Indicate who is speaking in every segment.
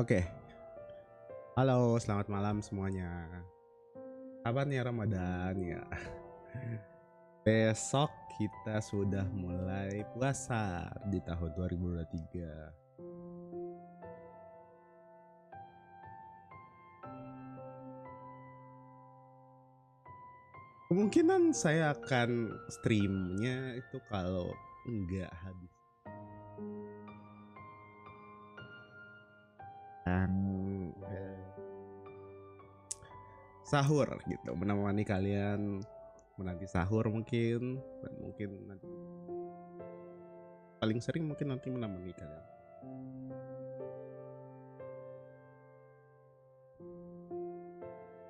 Speaker 1: Oke, halo, selamat malam semuanya. Kabarnya Ramadan ya. Besok kita sudah mulai puasa di tahun 2023. Kemungkinan saya akan streamnya itu kalau enggak habis. Dan sahur gitu, menemani kalian menanti sahur mungkin, dan mungkin nanti paling sering mungkin nanti menemani kalian.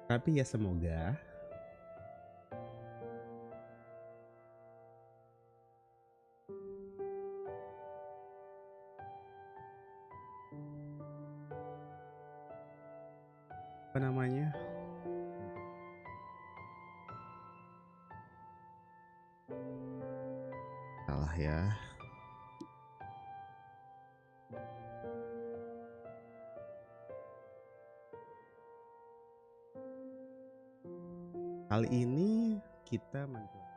Speaker 1: Tapi ya semoga apa namanya, salah ya. Kali ini kita mencoba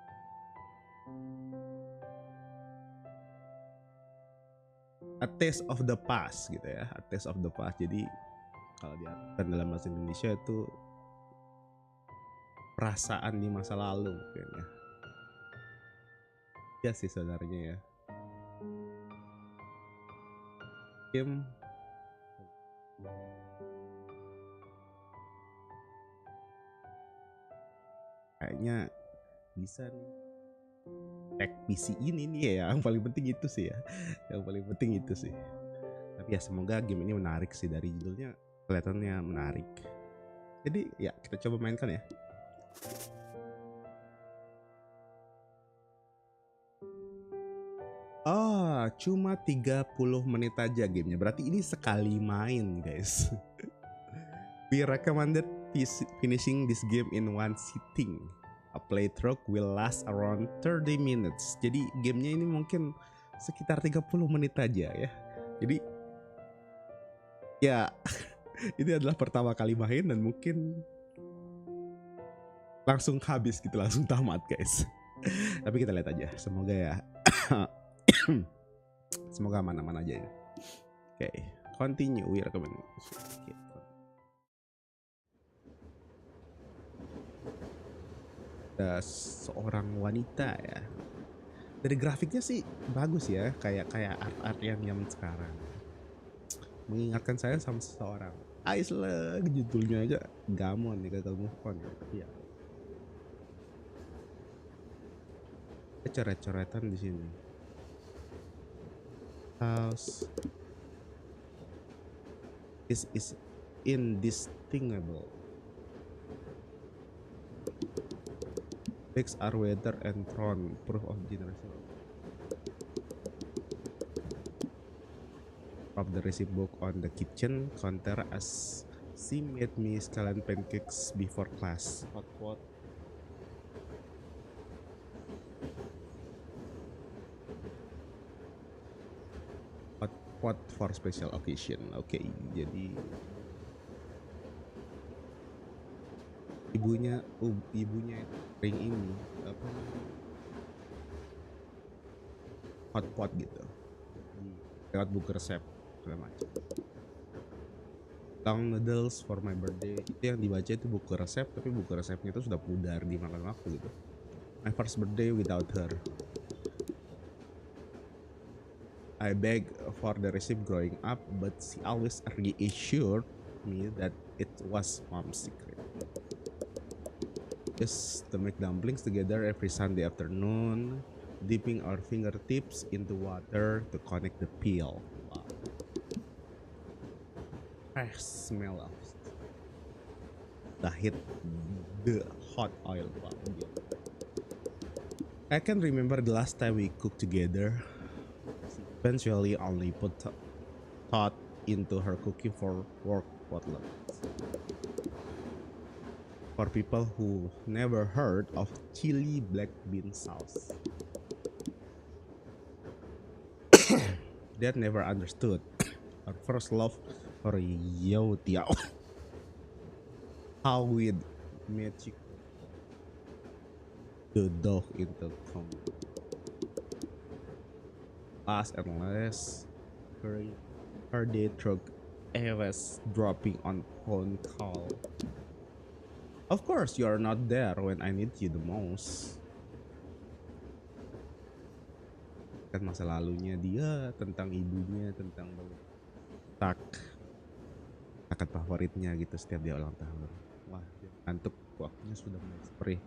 Speaker 1: a taste of the past gitu ya, a taste of the past. Jadi kalau diartikan dalam bahasa Indonesia itu perasaan di masa lalu mungkin ya. Ya sih sebenarnya ya. Game kayaknya bisa nih tag PC ini nih ya, yang paling penting itu sih ya. Yang paling penting itu sih. Tapi ya semoga game ini menarik sih, dari judulnya kelihatannya menarik. Jadi ya kita coba mainkan ya. Oh, cuma 30 menit aja gamenya. Berarti ini sekali main, guys. We recommended finishing this game in one sitting. A playthrough will last around 30 minutes. Jadi gamenya ini mungkin sekitar 30 menit aja ya. Jadi ya ini adalah pertama kali main dan mungkin langsung habis gitu, langsung tamat guys. Tapi kita lihat aja, semoga ya. Semoga aman-aman aja ya. Oke, continue we recommend. Ada seorang wanita ya. Dari grafiknya sih bagus ya, kayak art yang zaman sekarang. Mengingatkan saya sama seseorang. Aislah, judulnya aja Gamon nih, gagal move on ya. Tapi ya coret-coretan di sini. House this is indistinguishable. Bricks are weather and thrown, proof of generation. Of the recipe book on the kitchen counter as she made me scallion pancakes before class. Hot pot. Hot pot for special occasion. Oke, jadi ibunya ring ini apa, hot pot gitu, lewat buku resep segala macam. Long noodles for my birthday, itu yang dibaca itu buku resep, tapi buku resepnya itu sudah pudar dimakan waktu gitu. My first birthday without her. I begged for the recipe growing up, but she always reassured me that it was mom's secret. Just to make dumplings together every Sunday afternoon, dipping our fingertips into water to connect the peel. Wow. Fresh smell of the heat, the hot oil. Wow. I can remember the last time we cooked together. Eventually only put thought into her cooking for work potluck. For people who never heard of chili black bean sauce, that never understood. Our first love Or yo Tiao. How with magic the dog into last and less her day truck always dropping on phone call. Of course you're not there when I need you the most. Kan masa lalunya dia tentang ibunya, tentang tak takat favoritnya gitu setiap dia ulang tahun. Wah, dia ngantuk, waktunya sudah mulai spray.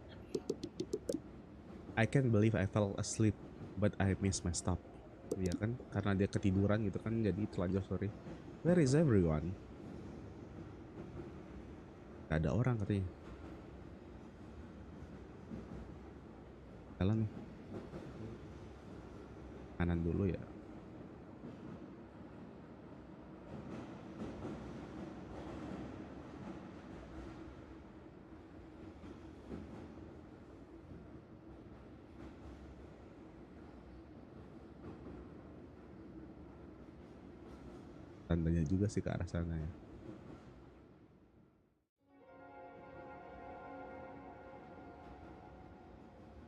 Speaker 1: I can't believe I fell asleep but I missed my stop. Ya kan, karena dia ketiduran gitu kan, jadi telanjur sorry. Where is everyone? Gak ada orang katanya. Jalan nih. Kanan dulu ya. Tandanya juga sih ke arah sana ya.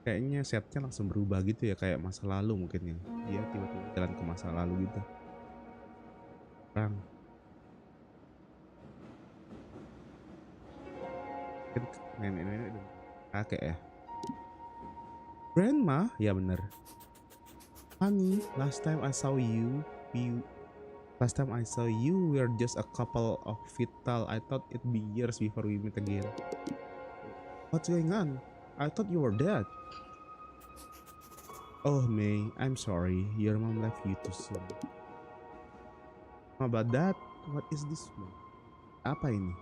Speaker 1: Kayaknya setnya langsung berubah gitu ya, kayak masa lalu mungkin ya. Dia tiba-tiba jalan ke masa lalu gitu. Bang. Kan nenek-nenek dan kakek ya. Grandma? Ya bener. Honey, last time I saw you were just a couple of feet tall. I thought it'd be years before we meet again. What's going on? I thought you were dead. Oh May, I'm sorry. Your mom left you too soon. How about that? What is this one? Apa ini?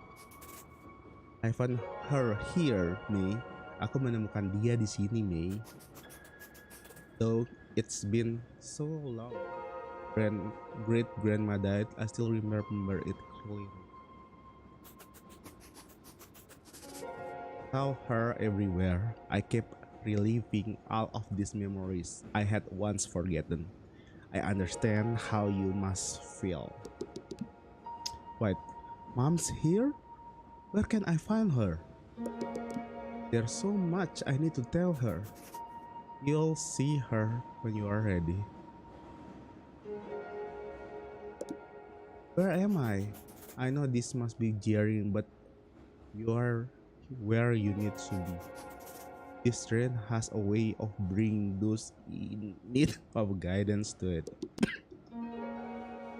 Speaker 1: I found her here, May. Aku menemukan dia di sini, May. Though it's been so long. Great grandma died. I still remember it clearly. Saw her everywhere. I kept reliving all of these memories I had once forgotten. I understand how you must feel. Wait, Mom's here? Where can I find her? There's so much I need to tell her. You'll see her when you are ready. Where am I? I know this must be jarring, but you are where you need to be. This train has a way of bringing those in need of guidance to it.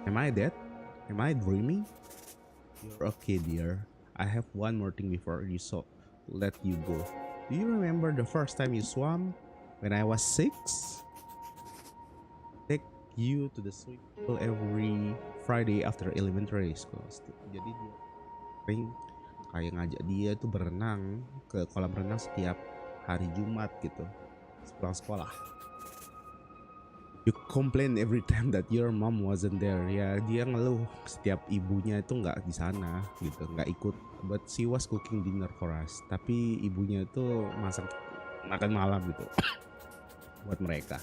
Speaker 1: Am I dead? Am I dreaming? You're okay, dear. I have one more thing before you let you go. Do you remember the first time you swam? When I was 6? Take you to the swimming pool every Friday after elementary school. Jadi dia sering kayak ngajak dia tuh berenang ke kolam renang setiap hari Jumat gitu pulang sekolah. You complain every time that your mom wasn't there. Ya dia ngeluh setiap ibunya itu nggak di sana gitu, nggak ikut. But she was cooking dinner for us. Tapi ibunya itu masak makan malam gitu buat mereka.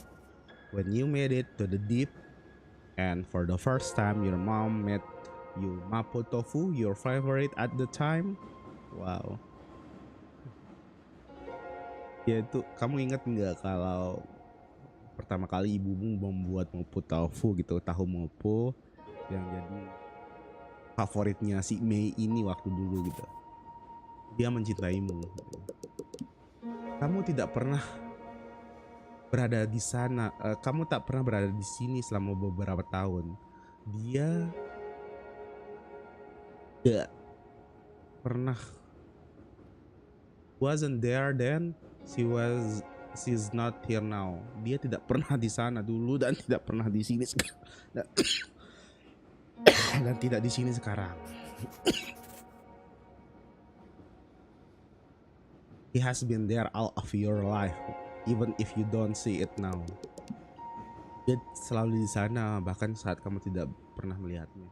Speaker 1: When you made it to the deep and for the first time your mom made you mapo tofu, your favorite at the time. Wow. Ya itu, kamu ingat nggak kalau pertama kali ibumu membuat mapo tofu gitu, tahu mapo yang jadi favoritnya si Mei ini waktu dulu gitu. Dia mencintaimu. Kamu tidak pernah berada di sana, kamu tak pernah berada di sini selama beberapa tahun. Dia tidak pernah wasn't there then. She's not here now. Dia tidak pernah di sana dulu dan tidak pernah di sini sekarang. Dan tidak di sini sekarang. He has been there all of your life, even if you don't see it now. Dia selalu di sana bahkan saat kamu tidak pernah melihatnya.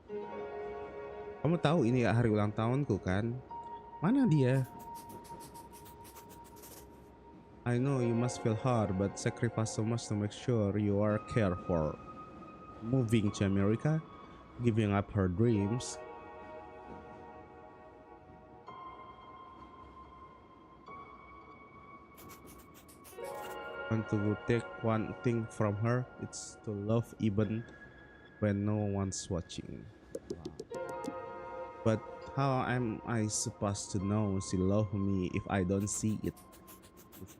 Speaker 1: Kamu tahu ini hari ulang tahunku kan? Mana dia? I know you must feel hard, but sacrifice so much to make sure you are cared for. Moving to America, giving up her dreams, Want to take one thing from her, it's to love even when no one's watching. Wow. But how am I supposed to know she loves me if I don't see it? It's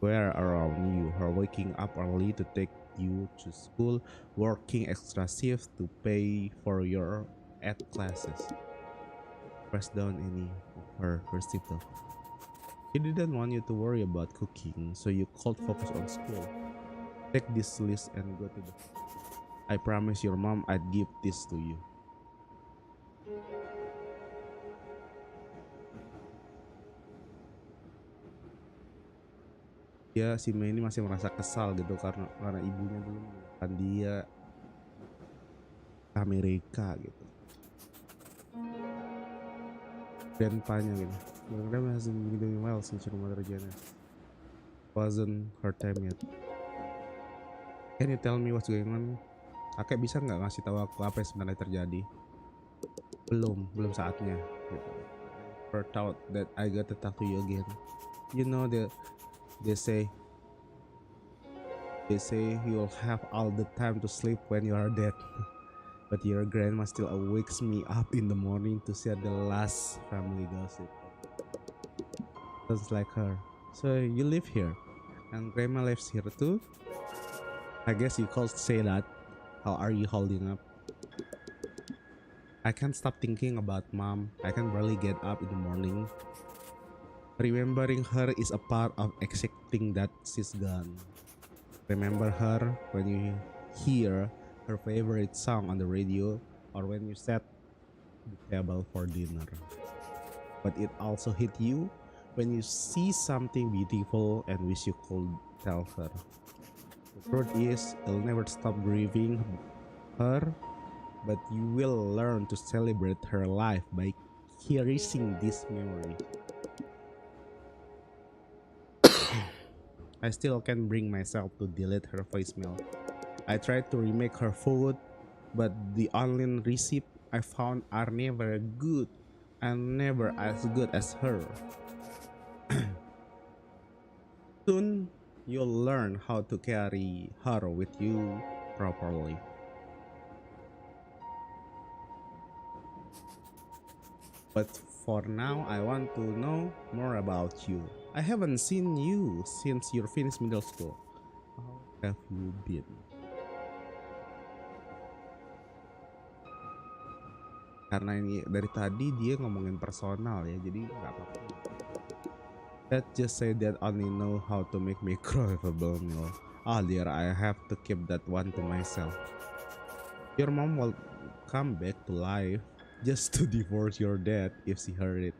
Speaker 1: everywhere around you. Her waking up early to take you to school, working extra shift to pay for your ed classes. Press down any of her receipt. She didn't want you to worry about cooking, so you called focus on school. Take this list and go to the. I promise your mom I'd give this to you. Ya, si Mei ini masih merasa kesal gitu karena ibunya dulu menyebabkan dia ke Amerika gitu. Grandpanya gitu. Grandpa hasn't been doing well since your mother Janet. Wasn't her time yet. Can you tell me what's going on? Kakek bisa nggak ngasih tahu aku apa yang sebenarnya terjadi? Belum saatnya. Gitu. Never thought that I got to talk to you again. You know they say you'll have all the time to sleep when you are dead. But your grandma still wakes me up in the morning to share the last family gossip. Sounds like her. So you live here, and grandma lives here too? I guess you could say that. How are you holding up? I can't stop thinking about mom. I can barely get up in the morning. Remembering her is a part of accepting that she's gone. Remember her when you hear her favorite song on the radio or when you set the table for dinner. But it also hit you when you see something beautiful and wish you could tell her. The truth is, you'll never stop grieving her, but you will learn to celebrate her life by cherishing this memory. I still can't bring myself to delete her voicemail. I tried to remake her food, but the online recipe I found are never good and never as good as her. Soon, you'll learn how to carry her with you properly. But for now, I want to know more about you. I haven't seen you since you finished middle school. How have you been? Karena ini dari tadi dia ngomongin personal ya, jadi nggak apa-apa. Let's just say that only know how to make microwavable meal. Ah, dear, I have to keep that one to myself. Your mom will come back to life just to divorce your dad if she heard it.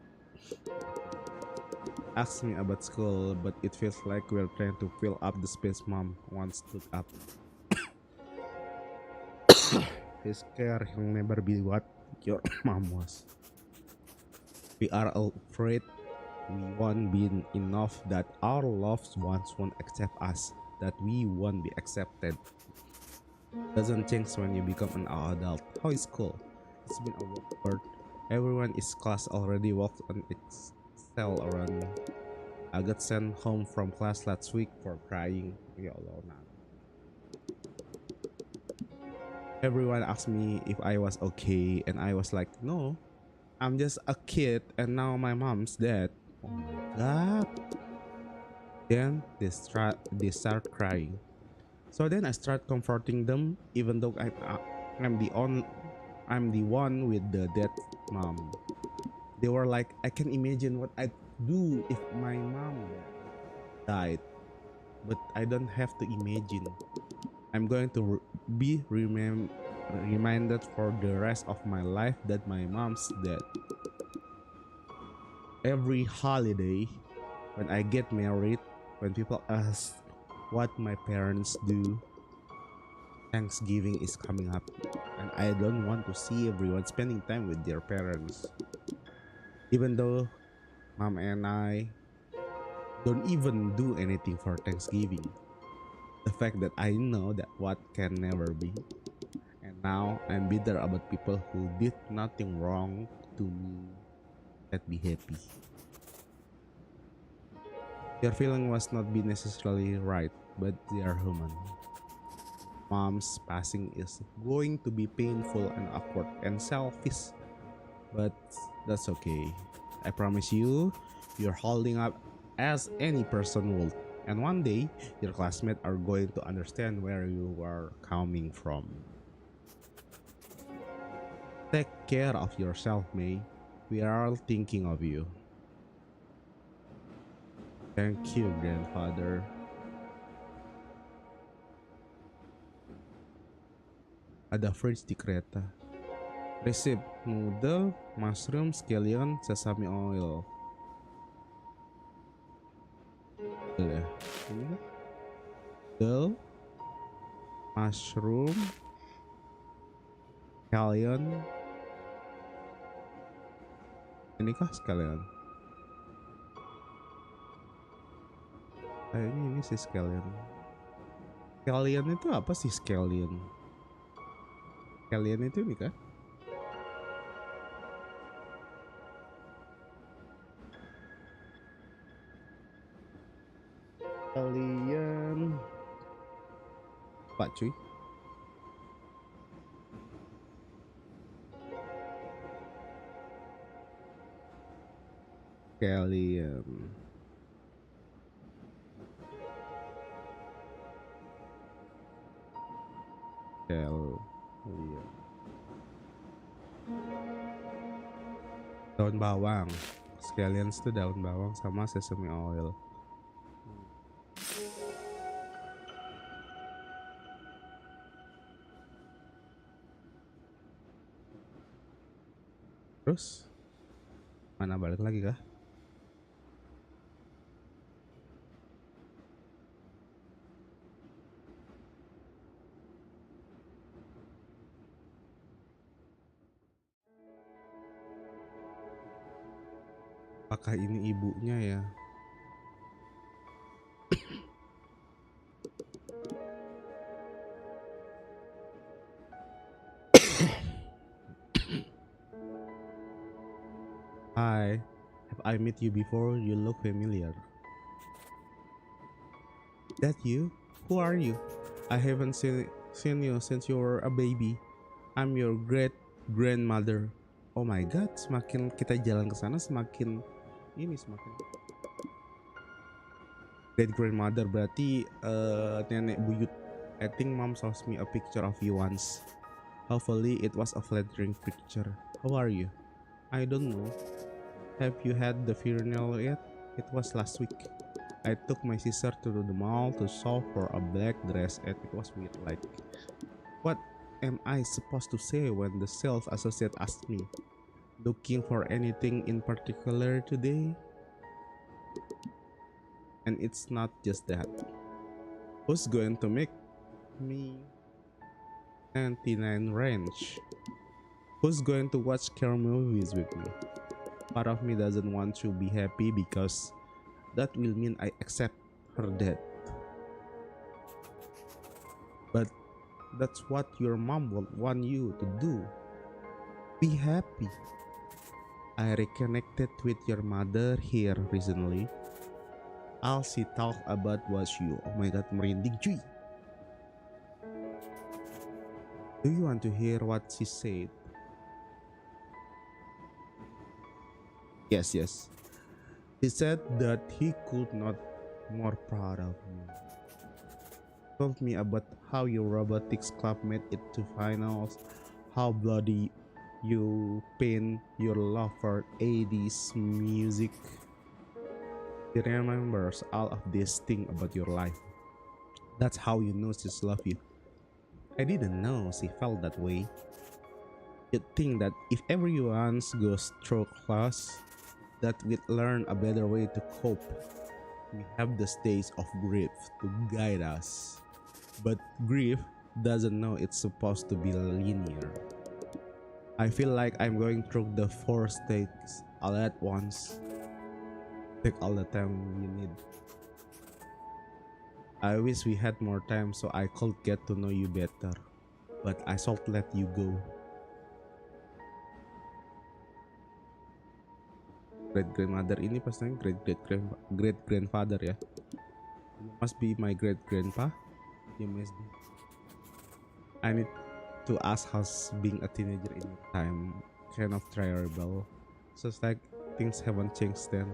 Speaker 1: Ask me about school, but it feels like we're trying to fill up the space mom once took up. His care will never be what your mom was. We are afraid we won't be enough, that our loved ones won't accept us, that we won't be accepted. Doesn't change when you become an adult. How is school? It's been a word. Everyone in class already walked on excel around me. I got sent home from class last week for crying. Ya Allah, nah. Everyone asked me if I was okay, and I was like, no, I'm just a kid, and now my mom's dead. Oh my god. Then they start crying. So then I start comforting them, even though I'm the one with the dead mom. They were like, I can imagine what I'd do if my mom died, but I don't have to imagine. I'm going to be reminded for the rest of my life that my mom's dead. Every holiday, when I get married, when people ask what my parents do, Thanksgiving is coming up, and I don't want to see everyone spending time with their parents. Even though mom and I don't even do anything for Thanksgiving. The fact that I know that what can never be. And now I'm bitter about people who did nothing wrong to me. Let be happy. Your feeling must not be necessarily right. but they are human. Mom's passing is going to be painful and awkward and selfish, but that's okay. I promise you, you're holding up as any person would. And one day, your classmates are going to understand where you are coming from. Take care of yourself, May. We are all thinking of you. Thank you, grandfather. Ada fridge di kereta. Receipt noodle, mushroom, scallion, sesame oil. Ya. Ini kan? Noodle, mushroom, scallion. Ini kah scallion? Kayaknya ini sih scallion. Scallion itu apa sih scallion? Scallion itu ini kah? Scallion. Pak cuy. Scallion. Scallion. Daun bawang. Scallions itu daun bawang sama sesame oil. Terus mana balik lagi kah? Apakah ini ibunya ya? Hi, have I met you before? You look familiar. That you? Who are you? I haven't seen you since you were a baby. I'm your great grandmother. Oh my god, semakin kita jalan ke sana semakin great grandmother berarti nenek buyut. I think mom shows me a picture of you once. Hopefully it was a flattering picture. How are you? I don't know. Have you had the funeral yet? It was last week. I took my sister to the mall to shop for a black dress and it was weird, like, what am I supposed to say when the sales associate asked me? Looking for anything in particular today? And it's not just that. Who's going to make me 99 range? Who's going to watch scary movies with me? Part of me doesn't want to be happy because that will mean I accept her death. But that's what your mom will want you to do. Be happy. I reconnected with your mother here recently. All she talked about was you. Oh my god, merinding cuy. Do you want to hear what she said? Yes. He said that he could not be more proud of you. Told me about how your robotics club made it to finals, how bloody you paint your love for 80s music. He remembers all of these things about your life. That's how you know she's love you. I didn't know she felt that way. You'd think that if everyone goes through class, that we'd learn a better way to cope. We have the stage of grief to guide us. But grief doesn't know it's supposed to be linear. I feel like I'm going through the 4 stages all at once. Take all the time you need. I wish we had more time so I could get to know you better. But I should let you go. Great grandmother ini pastinya great grandfather ya. You must be my great grandpa. You must be. I need to ask how's being a teenager in your time. Kind of terrible. So it's like things haven't changed then.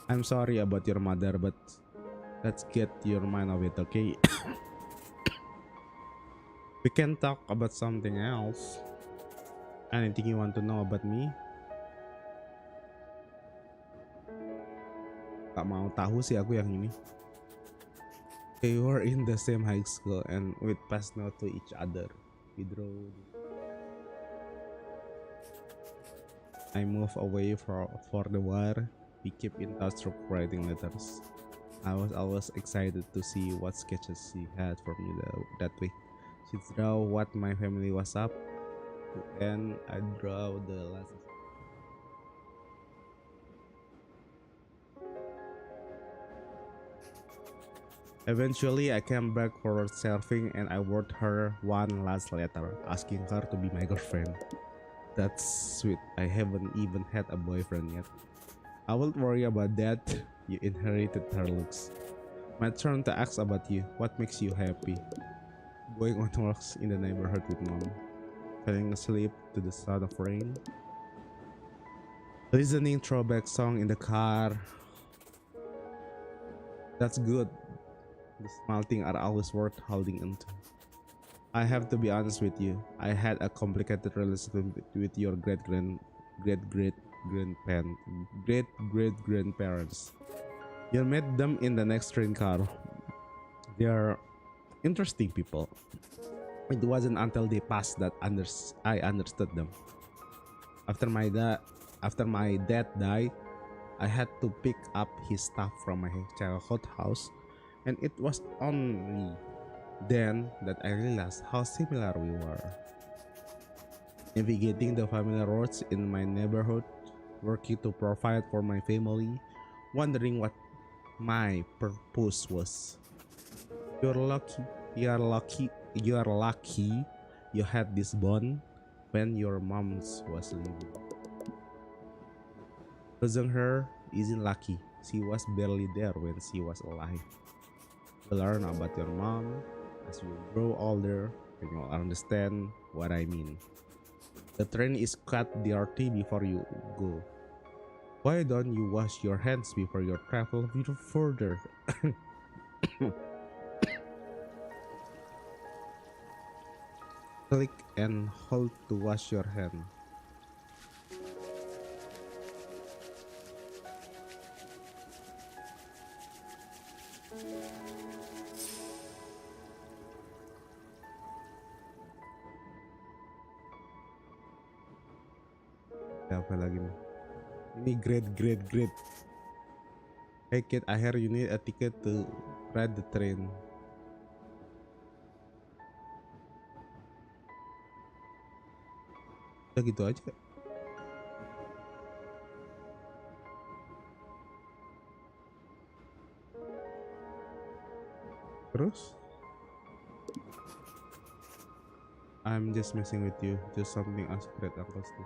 Speaker 1: I'm sorry about your mother, but let's get your mind of it, okay? We can talk about something else. Anything you want to know about me? Gak mau tahu sih aku yang ini. We were in the same high school and we passed note to each other. We draw. I moved away for the war. We keep in touch through writing letters. I was always excited to see what sketches she had for me that week. She draw what my family was up to, and I draw the last. Eventually, I came back for surfing and I wrote her one last letter asking her to be my girlfriend. That's sweet. I haven't even had a boyfriend yet. I won't worry about that. You inherited her looks. My turn to ask about you. What makes you happy? Going on walks in the neighborhood with mom. Falling asleep to the sound of rain. Listening throwback song in the car. That's good. The small things are always worth holding onto. I have to be honest with you. I had a complicated relationship with your great grandparents. You met them in the next train car. They are interesting people. It wasn't until they passed that I understood them. After my dad died, I had to pick up his stuff from my childhood house, and it was only then that I realized how similar we were. Navigating the familiar roads in my neighborhood, working to provide for my family, wondering what my purpose was. You're lucky you had this bond when your mom was living. Losing her isn't lucky. She was barely there when she was alive. You learn about your mom as you grow older and you'll understand what I mean. The train is cut dirty before you go. Why don't you wash your hands before you travel further? Click and hold to wash your hand. Apa lagi nih? Ini great. Hey kid, I hear you need a ticket to ride the train. Udah gitu aja. Terus? I'm just messing with you. Just something as great uncles do.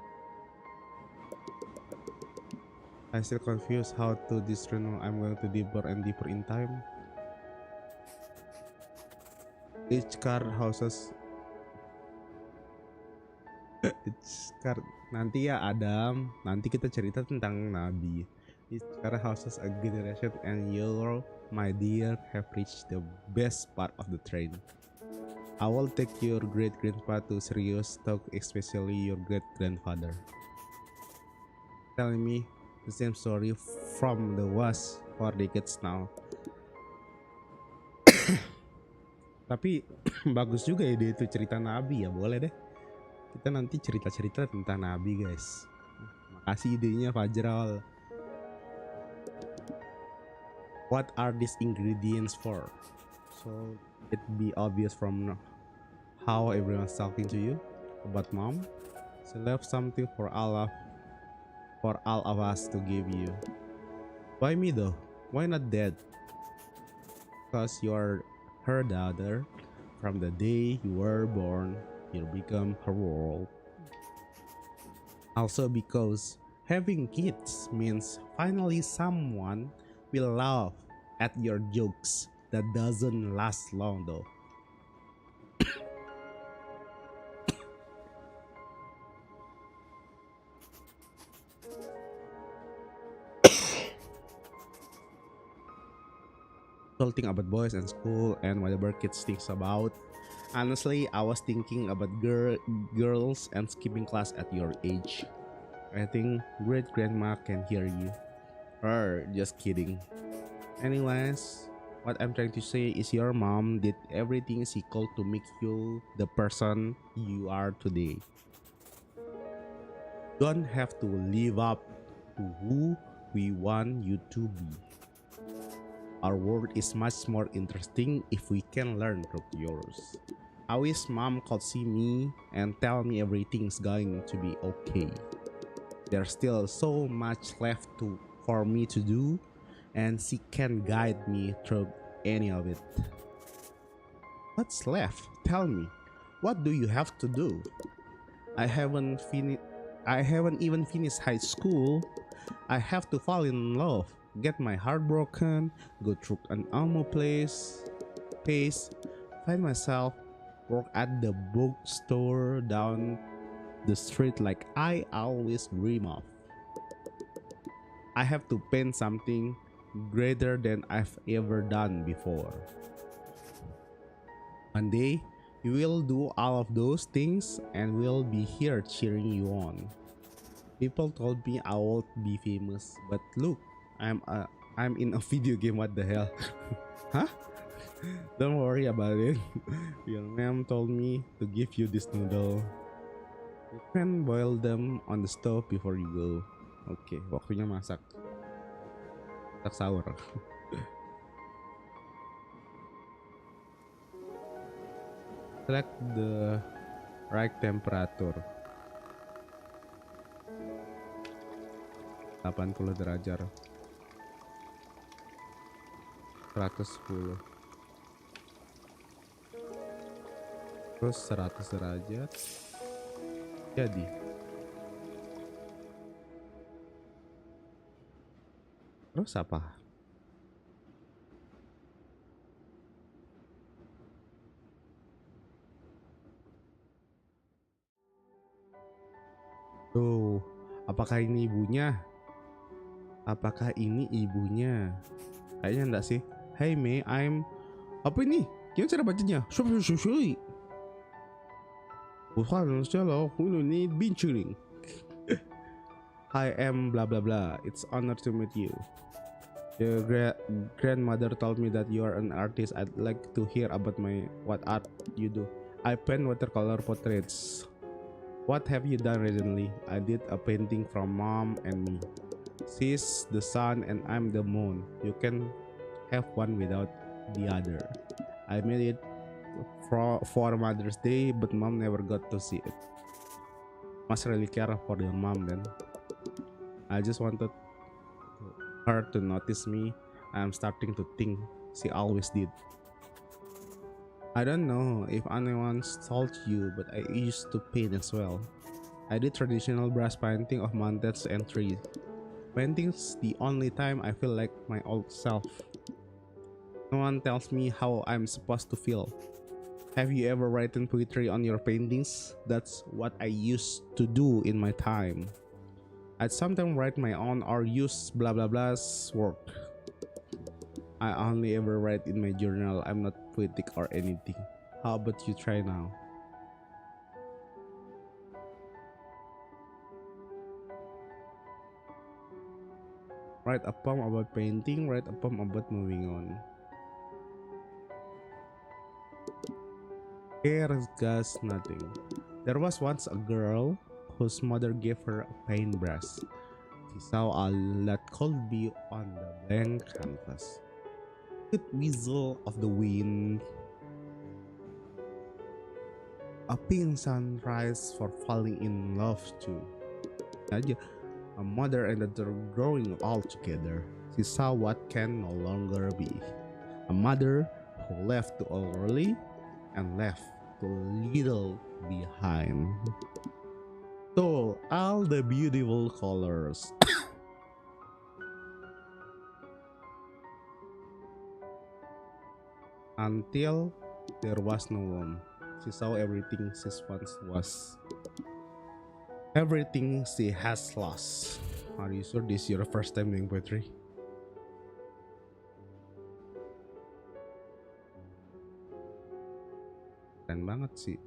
Speaker 1: I still confused how to discern I'm going to deeper and deeper in time. Each car houses nanti ya Adam, nanti kita cerita tentang Nabi. Each car houses a generation and you, my dear, have reached the best part of the train. I will take your great grandpa to serious talk, especially your great grandfather. Telling me the same story from the was for decades now. Tapi bagus juga ide itu cerita Nabi ya, boleh deh. Kita nanti cerita-cerita tentang Nabi guys. Makasih idenya Fajral. What are these ingredients for? So it be obvious from how everyone's talking to you about mom. She left something for all of us to give you. Why me though? Why not dad? Because you're her daughter. From the day you were born, you become her world. Also because having kids means finally someone We laugh at your jokes. That doesn't last long though. Think about boys and school and whatever kids thinks about. Honestly, I was thinking about girls and skipping class at your age. I think great grandma can hear you. Just kidding. Anyways, what I'm trying to say is your mom did everything she could to make you the person you are today. Don't have to live up to who we want you to be. Our world is much more interesting if we can learn from yours. I wish mom could see me and tell me everything's going to be okay. There's still so much left for me to do, and she can guide me through any of it. What's left? Tell me. What do you have to do? I haven't even finished high school. I have to fall in love, get my heart broken, go through an ammo pace, find myself, work at the bookstore down the street like I always dream of. I have to paint something greater than I've ever done before. One day, you will do all of those things and we'll be here cheering you on. People told me I would be famous, but look, I'm in a video game. What the hell? Huh? Don't worry about it. Your mom told me to give you this noodle. You can boil them on the stove before you go. Oke, waktunya masak. Masak sahur. Select the right temperature. 80 derajat. 110. Terus 100 derajat. Jadi. Terus apa? Tuh, apakah ini ibunya? Apakah ini ibunya? Kayaknya enggak sih. Hey May, apa ini? Gimana cara bacanya? Bukan salah, ini binculing. I am blah blah blah. It's honor to meet you. The grandmother told me that you are an artist. I'd like to hear about what art you do. I paint watercolor portraits. What have you done recently? I did a painting from mom and me. She's the sun and I'm the moon. You can have one without the other. I made it for Mother's Day, but mom never got to see it. Must really care for your mom then. I just wanted her to notice me. I'm starting to think she always did. I don't know if anyone told you, but I used to paint as well. I did traditional brush painting of mountains and trees. Painting's the only time I feel like my old self. No one tells me how I'm supposed to feel. Have you ever written poetry on your paintings? That's what I used to do in my time. I'd sometimes write my own or use blah blah blah's work. I only ever write in my journal. I'm not poetic or anything. How about you try now? Write a poem about painting, write a poem about moving on. Cares does nothing. There was once a girl whose mother gave her a paintbrush. She saw a light could be on the blank canvas. Good whistle of the wind. A pink sunrise for falling in love too. A mother and a daughter growing all together. She saw what can no longer be. A mother who left too early and left too little behind. So all the beautiful colors. until there was no one. She saw everything she once was. Everything she has lost. Are you sure this is your first time doing poetry? Keren banget sih.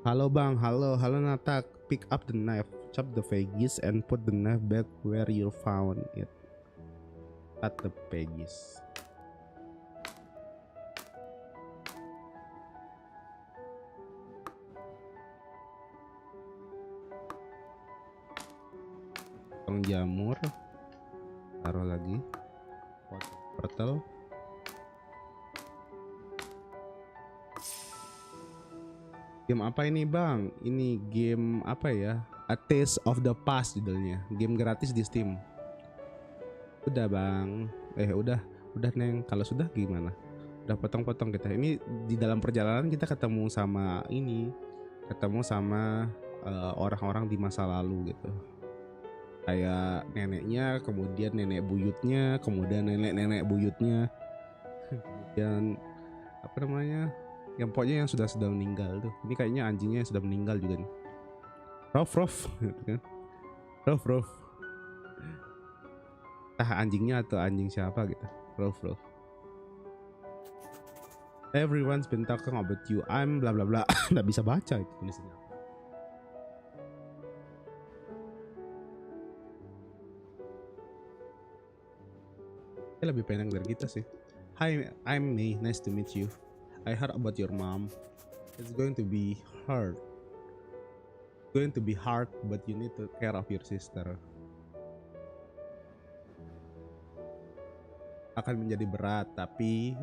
Speaker 1: Halo bang, halo Natak. Pick up the knife, chop the veggies, and put the knife back where you found it. Cut the veggies. Potong jamur, taruh lagi. Wortel. Game apa ini bang? Ini game apa ya? A Taste of the Past judulnya. Game gratis di Steam. Udah bang. Udah neng. Kalau sudah gimana? Udah potong-potong kita. Ini di dalam perjalanan kita ketemu sama ini. Ketemu sama orang-orang di masa lalu gitu. Kayak neneknya, kemudian nenek buyutnya, kemudian nenek buyutnya. Kemudian apa namanya? Yang pokoknya yang sudah meninggal tuh. Ini kayaknya anjingnya yang sudah meninggal juga nih. Rof gitu kan. Rof. Anjingnya atau anjing siapa gitu. Rof. Everyone's been talking about you. I'm bla bla bla. Nggak bisa baca itu tulisannya. Lebih pendek dari kita sih. Hi, I'm May. Nice to meet you. I heard about your mom. It's going to be hard. But you need to care of your sister. Akan menjadi berat, tapi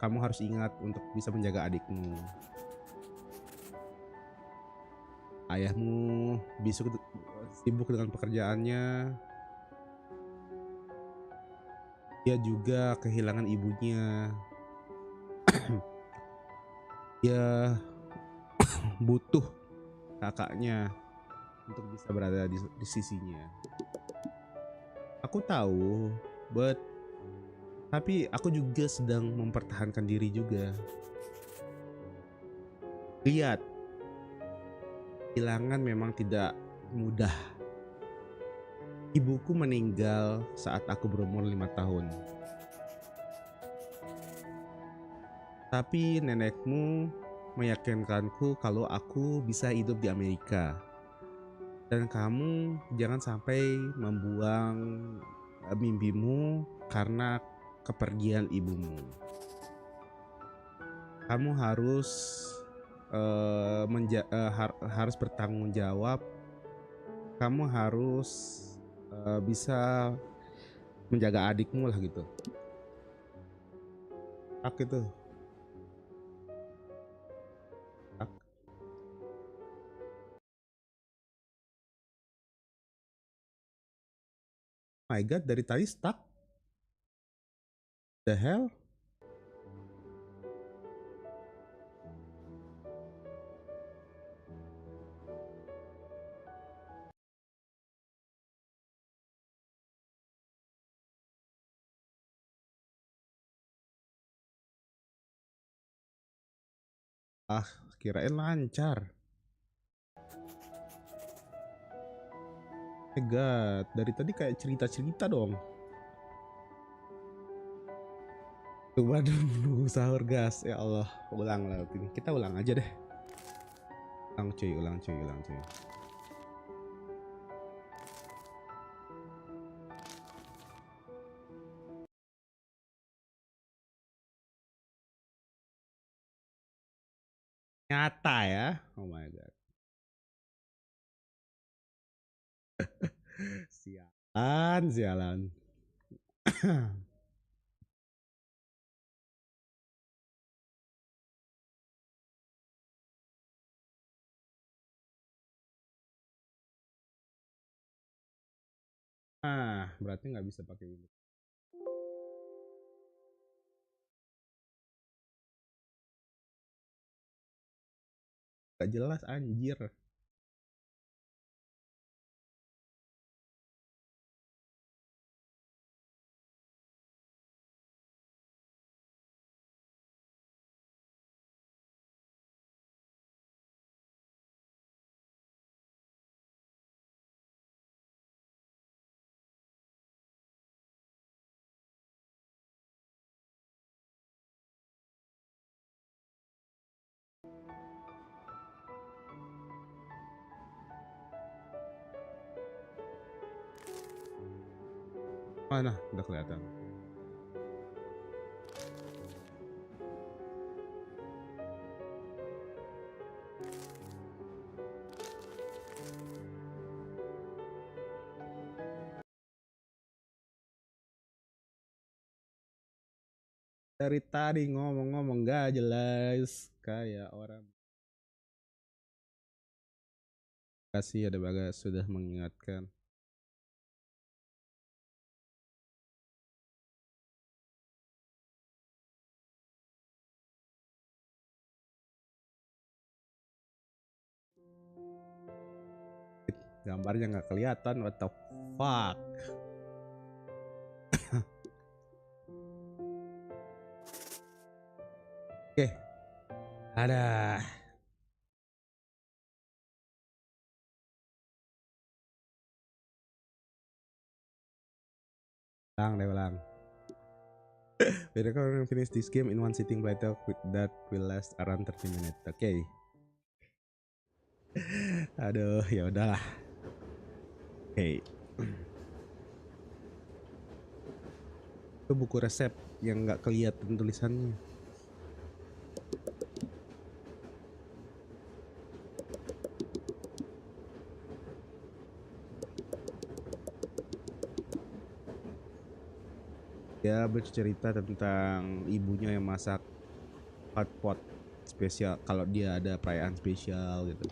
Speaker 1: kamu harus ingat untuk bisa menjaga adikmu. Ayahmu sibuk dengan pekerjaannya. Dia juga kehilangan ibunya. Dia butuh kakaknya untuk bisa berada di sisinya. Aku tahu, tapi aku juga sedang mempertahankan diri juga. Lihat, kehilangan memang tidak mudah. Ibuku meninggal saat aku berumur 5 tahun. Tapi nenekmu meyakinkanku kalau aku bisa hidup di Amerika. Dan kamu jangan sampai membuang mimpimu karena kepergian ibumu. Kamu harus harus bertanggung jawab. Kamu harus bisa menjaga adikmu lah gitu. Itu. My God, dari tadi stuck. The hell? Kirain lancar. My God, dari tadi kayak cerita-cerita dong. Waduh, nunggu sahur gas. Ya Allah, ulang lah ini. Kita ulang aja deh. Ulang cuy. Nyata ya. Oh my God. Sialan. Berarti nggak bisa pakai Windows. Gak jelas anjir. Mana? Udah kelihatan. Dari tadi ngomong-ngomong gak jelas kayak orang. Kasih ada bagas sudah mengingatkan. Gambarnya nggak kelihatan, what the fuck. Oke, ada. Ulang. We're gonna finish this game in one sitting playthrough that will last around 30 minutes. Oke. Okay. Aduh, ya udahlah. Oke. Okay. Itu buku resep yang nggak kelihatan tulisannya. Dia bercerita tentang ibunya yang masak hotpot spesial kalau dia ada perayaan spesial gitu.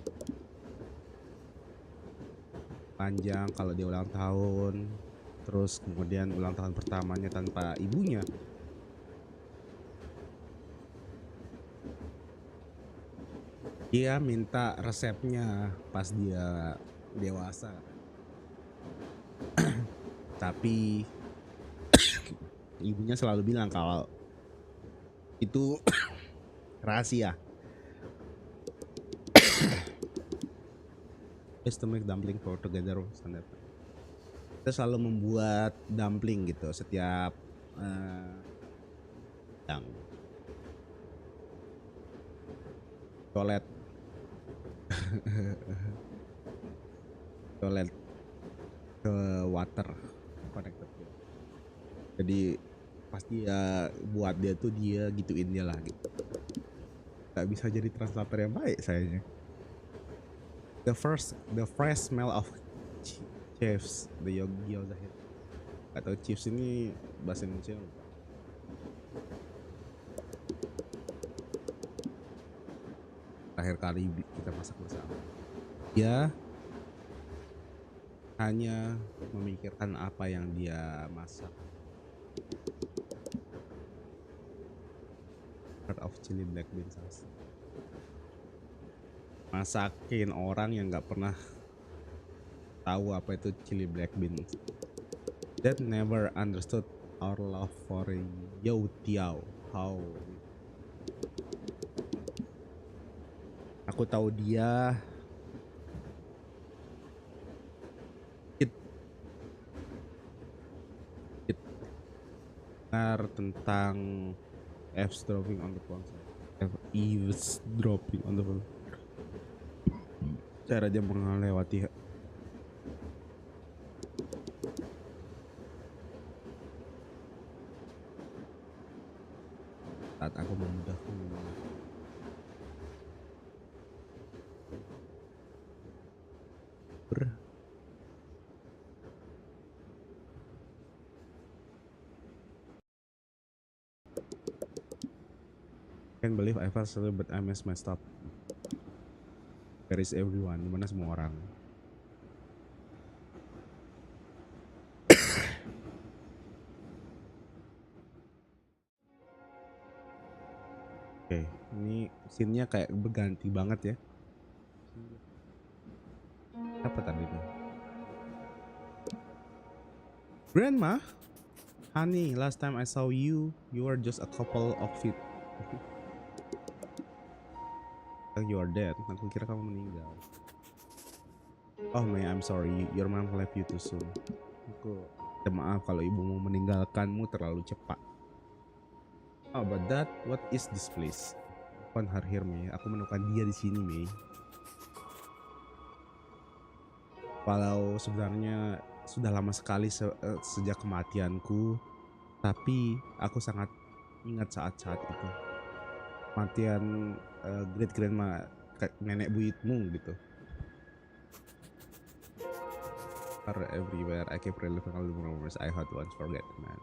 Speaker 1: Panjang kalau dia ulang tahun, terus kemudian ulang tahun pertamanya tanpa ibunya. Dia minta resepnya pas dia dewasa. Tapi ibunya selalu bilang kalau itu rahasia. Best to make dumpling for together standard. Kita selalu membuat dumpling gitu setiap yang toilet ke water connected. Jadi pasti ya buat dia tuh dia gituin dia lah gitu. Gak bisa jadi translator yang baik sayanya. The fresh smell of chips, the gyoza hit. Atau chips ini bahasa Indonesia. Terakhir kali kita masak bersama. Dia hanya memikirkan apa yang dia masak. Of chili black bean sauce. Masakin orang yang nggak pernah tahu apa itu chili black bean. That never understood our love for Yo Tiao. How? Aku tahu dia tentang eavesdropping on the phone. Eavesdropping on the phone. Cara dia melewati saat aku memudahkan. Can't believe I felt so but I missed my stop. Where is everyone? Dimana semua orang? Oke, ini scene-nya kayak berganti banget ya. Apa tadi itu? Grandma? Honey, last time I saw you, you were just a couple of feet. You are dead. Aku kira kamu meninggal. Oh May, I'm sorry. Your mom left you too soon. Aku maaf kalau ibumu meninggalkanmu terlalu cepat. Oh, but that, what is this place? Found her here, May. Aku menemukan dia di sini, May. Walau sebenarnya sudah lama sekali sejak kematianku, tapi aku sangat ingat saat-saat itu. Kematian great grandma, nenek buyutmu gitu. Are everywhere. I keep reliving all the memories I had once forget, man.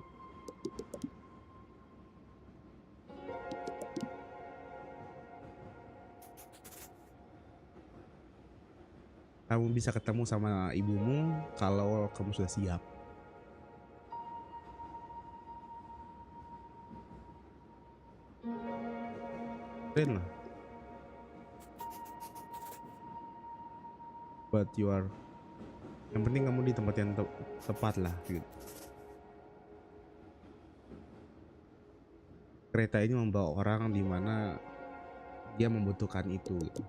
Speaker 1: Kamu bisa ketemu sama ibumu kalau kamu sudah siap. Keren lah. But you are, yang penting kamu di tempat yang tepat lah gitu. Kereta ini membawa orang di mana dia membutuhkan itu gitu.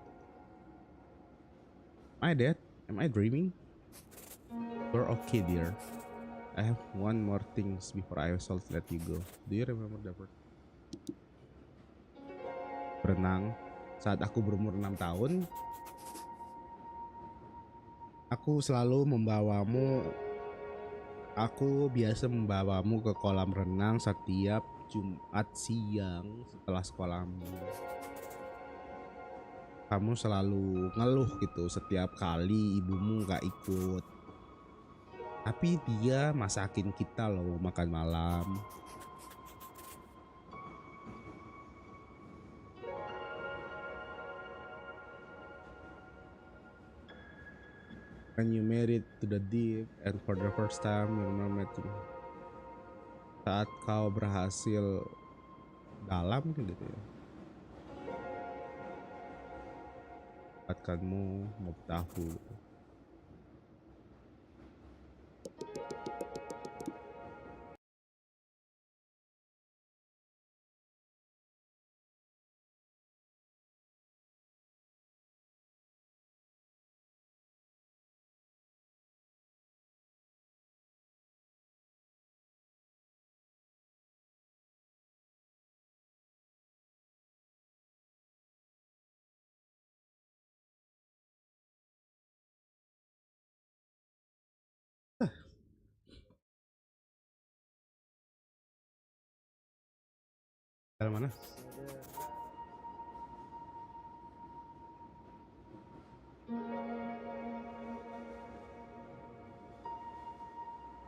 Speaker 1: Am I dead? Am I dreaming? You're okay, dear. I have one more things before I shall let you go. Do you remember that word? Berenang. Saat aku berumur 6 tahun, aku selalu membawamu. Aku biasa membawamu ke kolam renang setiap Jumat siang setelah sekolahmu. Kamu selalu ngeluh gitu setiap kali ibumu gak ikut. Tapi dia masakin kita loh makan malam. When you made it to the deep and for the first time you remember it. Saat kau berhasil dalam gitu ya. Dapatkanmu mau tahu. Dalam mana?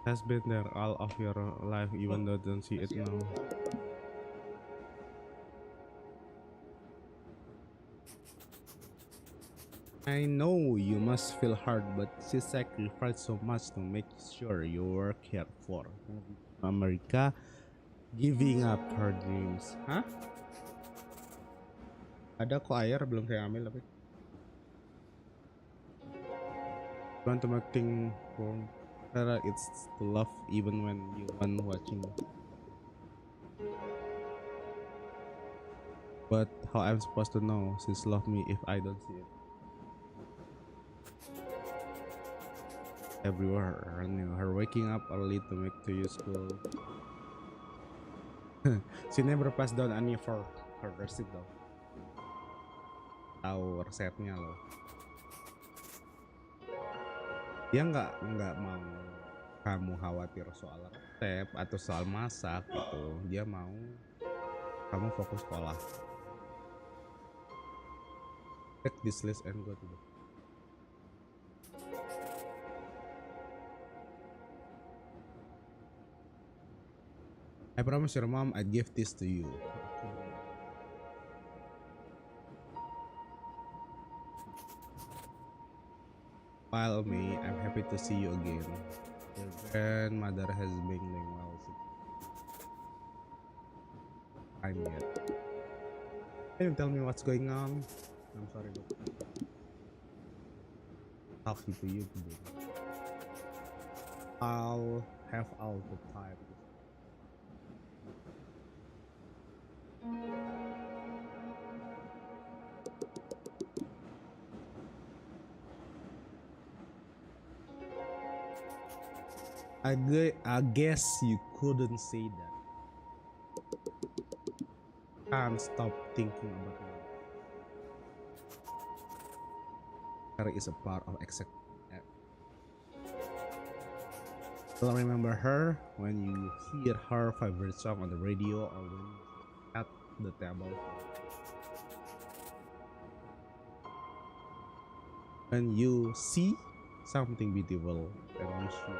Speaker 1: Has been there all of your life even though don't see it now. I know you must feel hard, but she sacrificed so much to make sure you were cared for. America giving up her dreams. Hah? Ada kok air belum saya ambil tapi. Want to make things wrong. It's to love even when you want watching. But how I'm supposed to know she's love me if I don't see it? Everywhere, her waking up early to make to you school. She never passed down any for her receipt though. Tahu resepnya loh. Dia nggak mau kamu khawatir soal resep atau soal masak gitu. Dia mau kamu fokus sekolah. Take this list and go to the. I promise your mom I'd give this to you. While me, I'm happy to see you again. Your grandmother has been doing well. I'm yet. Can you tell me what's going on? I'm sorry, but talking to you today. I'll have all the time. I guess you couldn't say that. Can't stop thinking about it. There is a part of You'll remember her when you hear her favorite song on the radio or when you at the table. When you see something beautiful and wish you.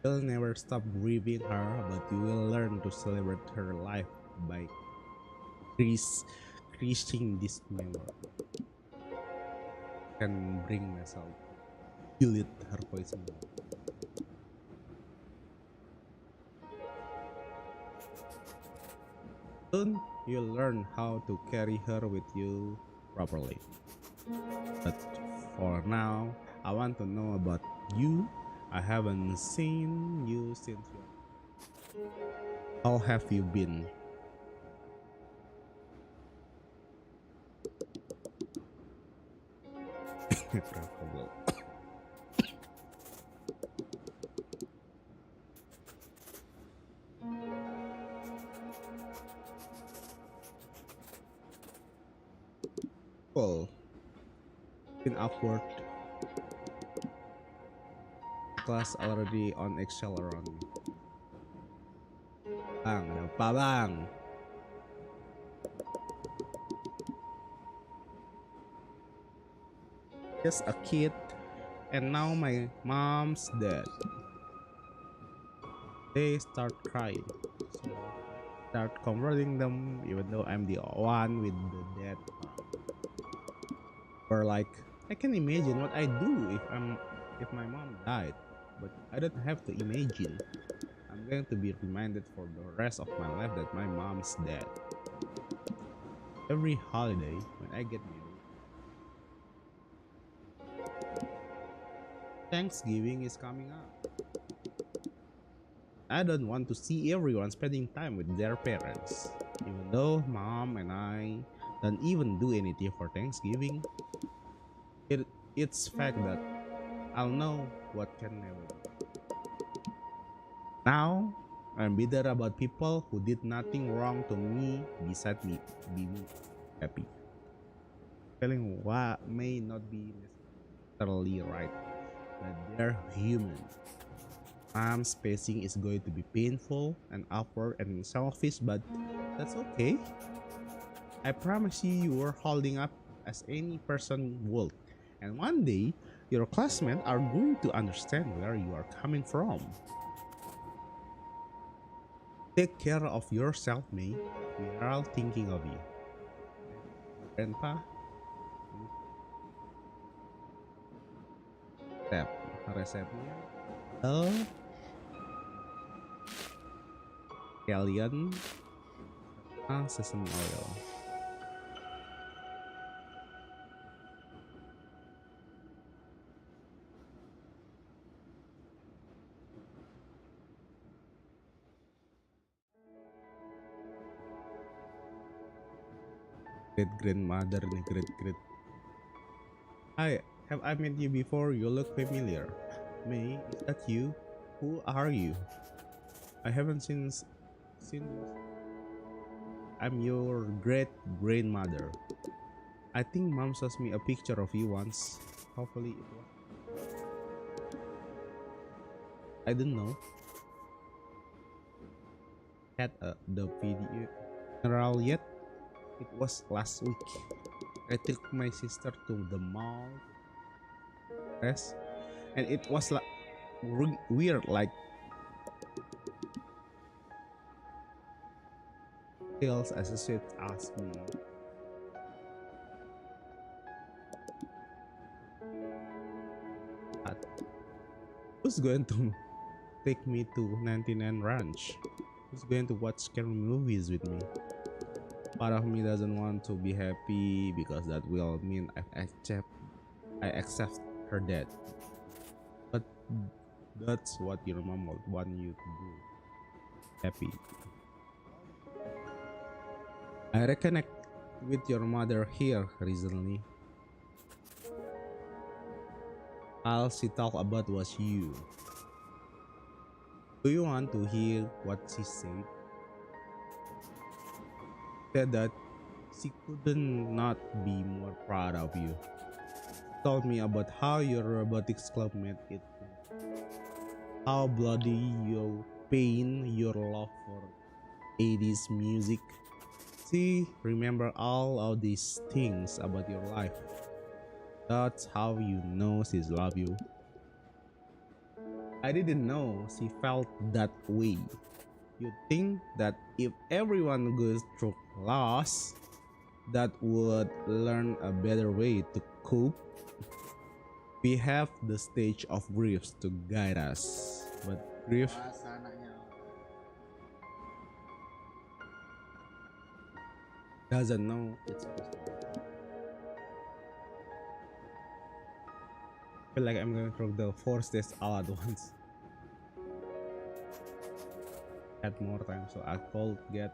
Speaker 1: You'll never stop grieving her, but you will learn to celebrate her life by creating this memory. Can bring myself feel it her voice more. Soon you'll learn how to carry her with you properly. But for now, I want to know about you. I haven't seen you since you. How have you been? Well, been awkward. Class already on Excel around me. Bang, ada apa bang? Just a kid, and now my mom's dead. They start crying, so start comforting them, even though I'm the one with the dead mom. Or like, I can imagine what I do if my mom died, but I don't have to imagine. I'm going to be reminded for the rest of my life that my mom's dead. Every holiday when I get married, Thanksgiving is coming up. I don't want to see everyone spending time with their parents. Even though mom and I don't even do anything for Thanksgiving, it's fact that I'll know what can never be. Now, I'm bitter about people who did nothing wrong to me beside me being happy. Feeling what may not be necessarily right, but they're human. Mom's pacing is going to be painful and awkward and selfish, but that's okay. I promise you were holding up as any person would. And one day, your classmates are going to understand where you are coming from. Take care of yourself, May. We are all thinking of you. Grandpa? Resepnya. Scallion, sesame oil. Great grandmother nih, great. Hi, have I met you before? You look familiar. May, is that you? Who are you? I haven't seen you. I'm your great grandmother. I think mom shows me a picture of you once. Hopefully it was. I don't know. Had the video general yet? It was last week. I took my sister to the mall. Yes, and it was like weird, like sales associate asked me, who's going to take me to 99 Ranch? Who's going to watch scary movies with me? Part of me doesn't want to be happy because that will mean I accept her death. But that's what your mom would want you to do. Happy. I reconnect with your mother here recently. All she talked about was you. Do you want to hear what she said? Said that she couldn't not be more proud of you. told me about how your robotics club made it, how bloody your pain, your love for 80s music. She remember all of these things about your life. That's how you know she's love you. I didn't know she felt that way. You think that if everyone goes through loss, that would learn a better way to cope. We have the stage of griefs to guide us, but grief doesn't know it's possible. I feel like I'm going through the 4 stages all at once. Had more time, so I could get.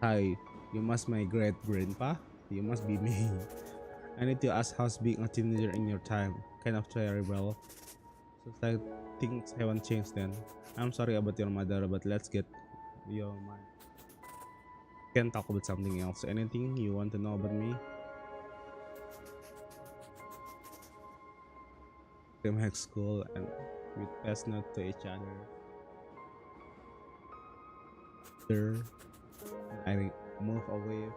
Speaker 1: Hi, you must my great grandpa. You must be me. I need to ask how's being a teenager in your time. Kind of terrible. So I things haven't changed then. I'm sorry about your mother, but let's get your mind. Can talk about something else. Anything you want to know about me? Same high school and we pass note to each other. There, I move away.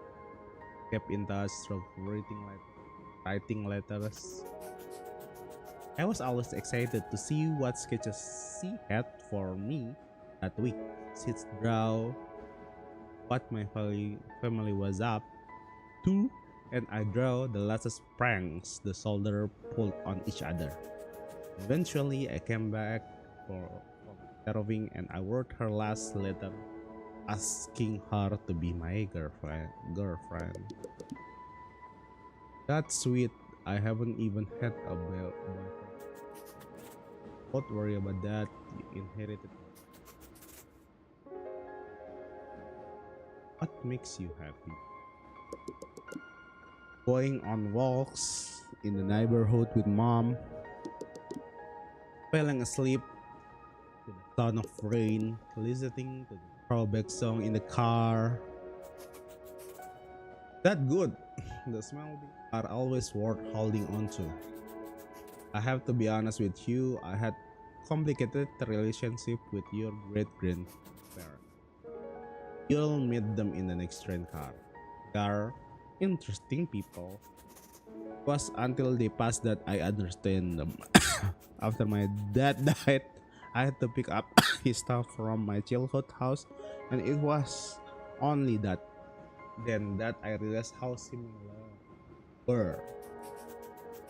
Speaker 1: Kept in touch through writing letters. I was always excited to see what sketches she had for me that week. She'd draw what my family was up to, and I draw the latest pranks the soldier pulled on each other. Eventually, I came back for Thanksgiving and I wrote her last letter asking her to be my girlfriend. That's sweet. I haven't even had a boyfriend. Don't worry about that. You inherited. What makes you happy? Going on walks in the neighborhood with mom. Falling asleep to the sound of rain. Listening to the throwback song in the car. That good. The smell are always worth holding on to. I have to be honest with you, I had complicated relationship with your great grandparents. You'll meet them in the next train car. They are interesting people. It was until they passed that I understand them. After my dad died, I had to pick up his stuff from my childhood house, and it was only then that I realized how similar were.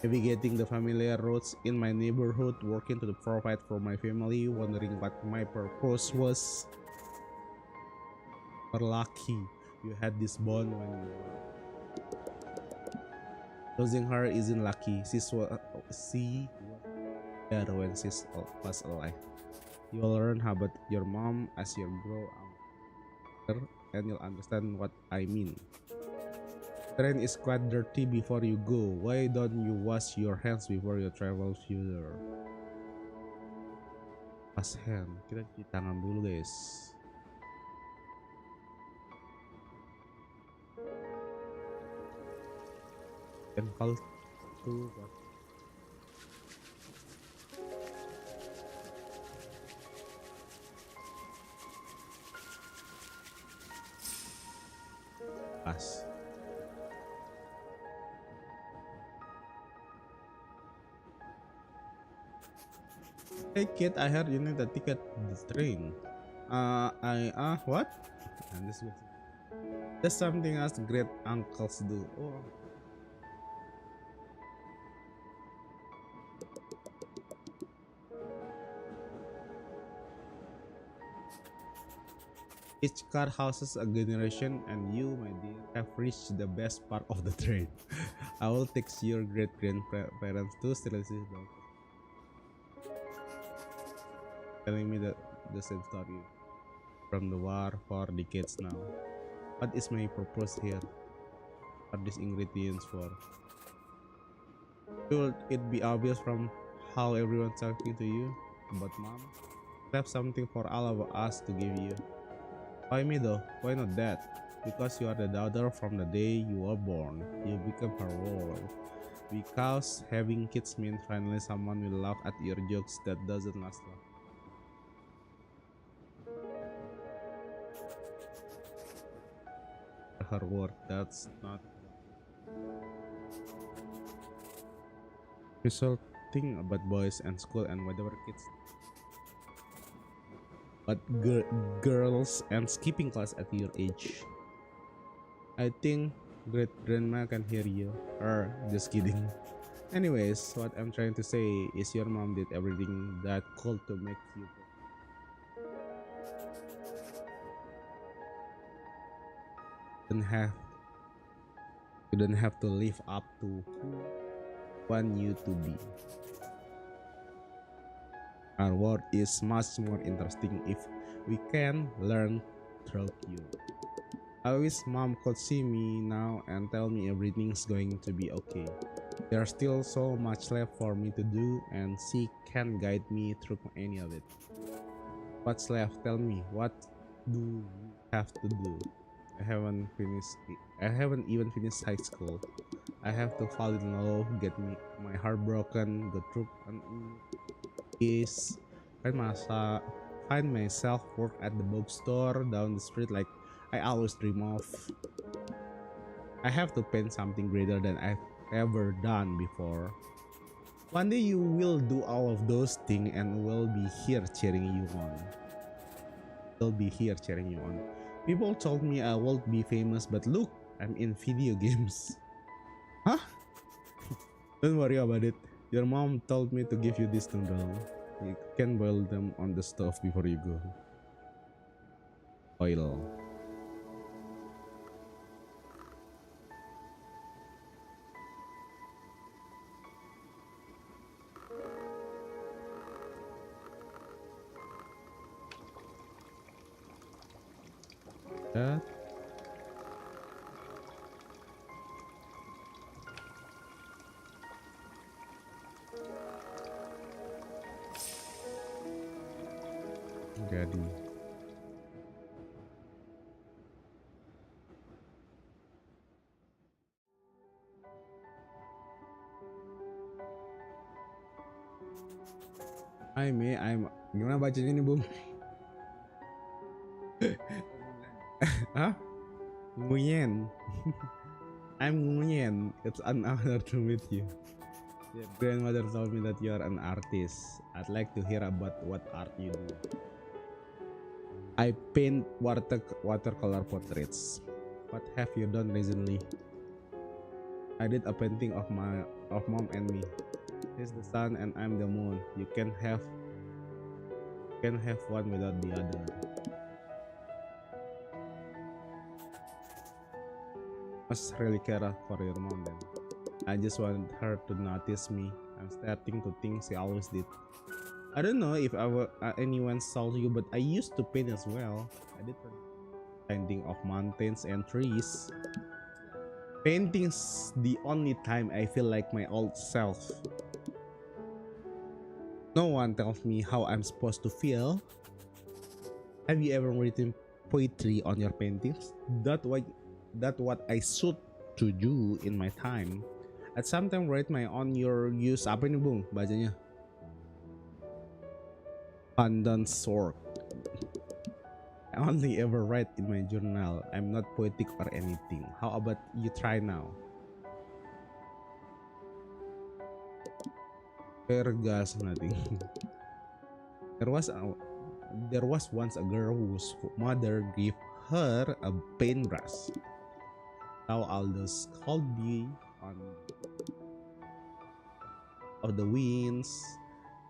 Speaker 1: Navigating the familiar roads in my neighborhood, working to provide for my family, wondering what my purpose was. You're lucky you had this bond when you were. Losing her isn't lucky. She was there when she was alive. You'll learn how about your mom as you grow up, and you'll understand what I mean. Train is quite dirty before you go. Why don't you wash your hands before you travel further? Wash hand. Kita cuci tangan dulu, guys. And call to us. Hey kid, I heard you need a ticket to the train. What? And this was just something us great uncles do. Oh. Each car houses a generation, and you, my dear, have reached the best part of the train. I will text your great grandparents to still see them. Telling me the same story from the war for decades now. What is my purpose here? What are these ingredients for? Should it be obvious from how everyone's talking to you about mom? I have something for all of us to give you. Why me though? Why not that? Because you are the daughter from the day you were born. You become her world. Because having kids means finally someone will laugh at your jokes that doesn't last long. Her word, that's not resulting about boys and school and whatever kids, but girls and skipping class at your age. I think great grandma can hear you. Just kidding. Anyways, what I'm trying to say is your mom did everything that could to make you. Don't have you don't have to live up to who want you to be. Our world is much more interesting if we can learn through you. I wish mom could see me now and tell me everything's going to be okay. There's still so much left for me to do and she can guide me through any of it. What's left? Tell me, what do you have to do? I haven't even finished high school. I have to fall in love, get my heart broken, go through an is find myself work at the bookstore down the street like I always dream of. I have to paint something greater than I've ever done before. One day you will do all of those things and we'll be here cheering you on. We'll be here cheering you on. People told me I won't be famous, but look, I'm in video games. Huh? Don't worry about it. Your mom told me to give you this noodle. You can boil them on the stove before you go. Oil. That. Jadi. I'm gimana bacanya nih, Bung? Hah? Nguyen. I'm Nguyen. It's an honor to meet you. Your grandmother told me that you are an artist. I'd like to hear about what art you do. I paint watercolor portraits. What have you done recently? I did a painting of mom and me. He's the sun and I'm the moon. You can have one without the other. Must really care for your mom then. I just want her to notice me. I'm starting to think she always did. I don't know if anyone saw you, but I used to paint as well. I did painting of mountains and trees. Painting's the only time I feel like my old self. No one tells me how I'm supposed to feel. Have you ever written poetry on your paintings? That's what I should to do in my time. At some time write my on your use apa ini, Bung? Bacanya Pandan Sword. I only ever write in my journal. I'm not poetic or anything. How about you try now? Girls nothing. There was once a girl whose mother gave her a paintbrush. Now all those cold be on of the winds,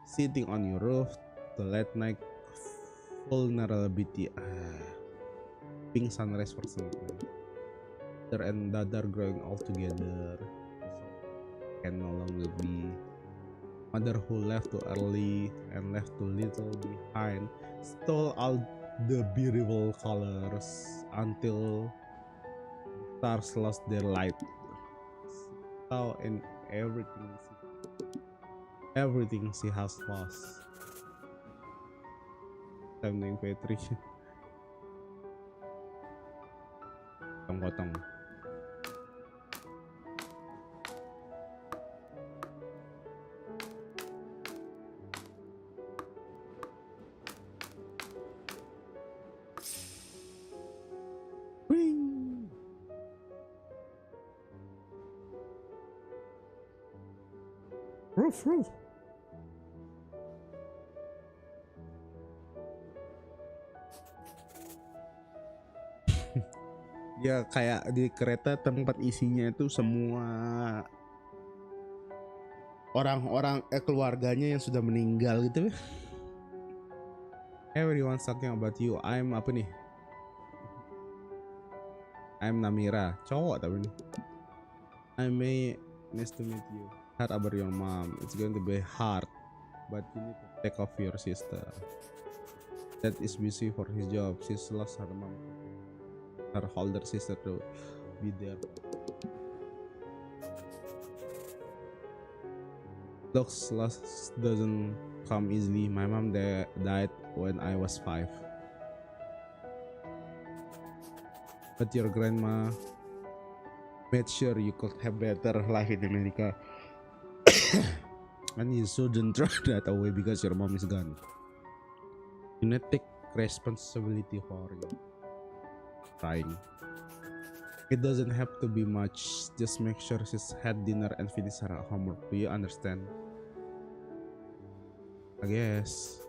Speaker 1: sitting on your roof, the late night vulnerability, pink sunrise for something. Mother and daughter growing all together can no longer be. Mother who left too early and left too little behind stole all the beautiful colors until stars lost their light. So in everything she has lost. I'm doing poetry. potong-potong. Wing. Roof. Ya kayak di kereta tempat isinya itu semua orang-orang keluarganya yang sudah meninggal gitu. Everyone's talking about you. I'm apa nih? I'm Namira, cowok tapi nih. I'm May, nice to meet you. Heard about your mom. It's going to be hard, but you need to take off your sister. Dad is busy for his job. She's lost her mom. Her older sister to be there. Looks loss doesn't come easily. My mom died when I was 5. But your grandma made sure you could have better life in America. And you shouldn't throw that away because your mom is gone. You need to take responsibility for you. Crying. It doesn't have to be much. Just make sure she's had dinner and finish her homework. Do you understand? I guess.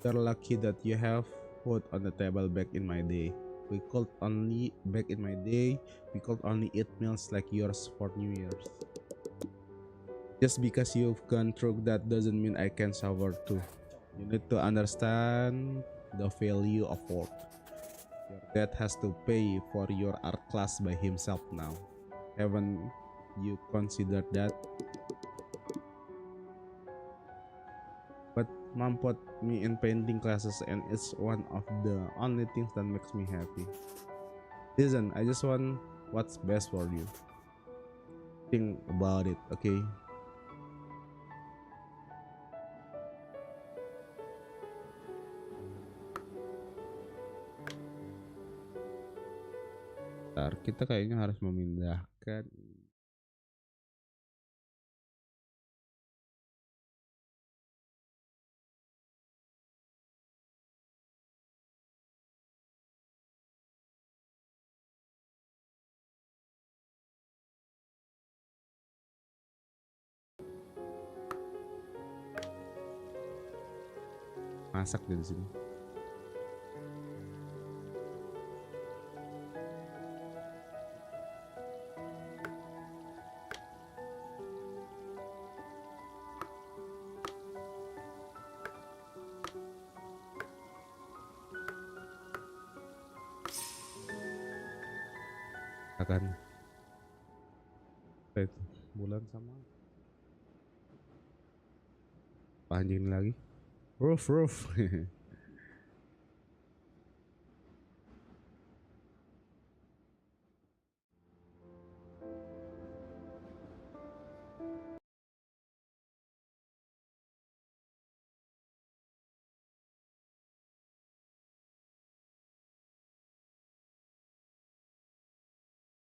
Speaker 1: You're lucky that you have food on the table back in my day. We could only eat meals like yours for New Year's. Just because you've gone through that doesn't mean I can suffer too. You need to understand the value of work. Your dad has to pay for your art class by himself now. Haven't you considered that? But mom put me in painting classes and it's one of the only things that makes me happy. Listen, I just want what's best for you. Think about it, okay? Ntar kita kayaknya harus memindahkan masak dari sini. Akan itu bulan sama anjing lagi. Roof.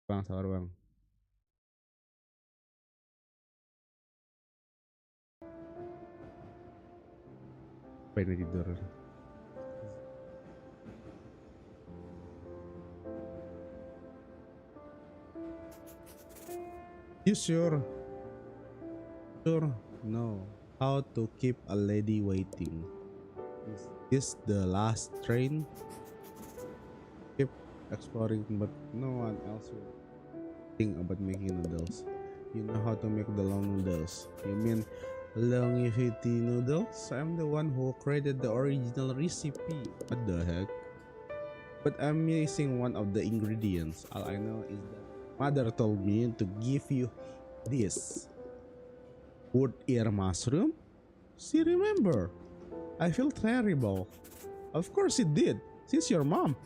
Speaker 1: Bang, sabar bang. Pengen tidur. You sure know how to keep a lady waiting? Is this the last train? Keep exploring, but no one else will think about making noodles. You know how to make the long noodles. You mean longevity noodles? I'm the one who created the original recipe. What the heck? But I'm missing one of the ingredients. All I know is that mother told me to give you this wood ear mushroom. She remember. I feel terrible. Of course it did. She's your mom.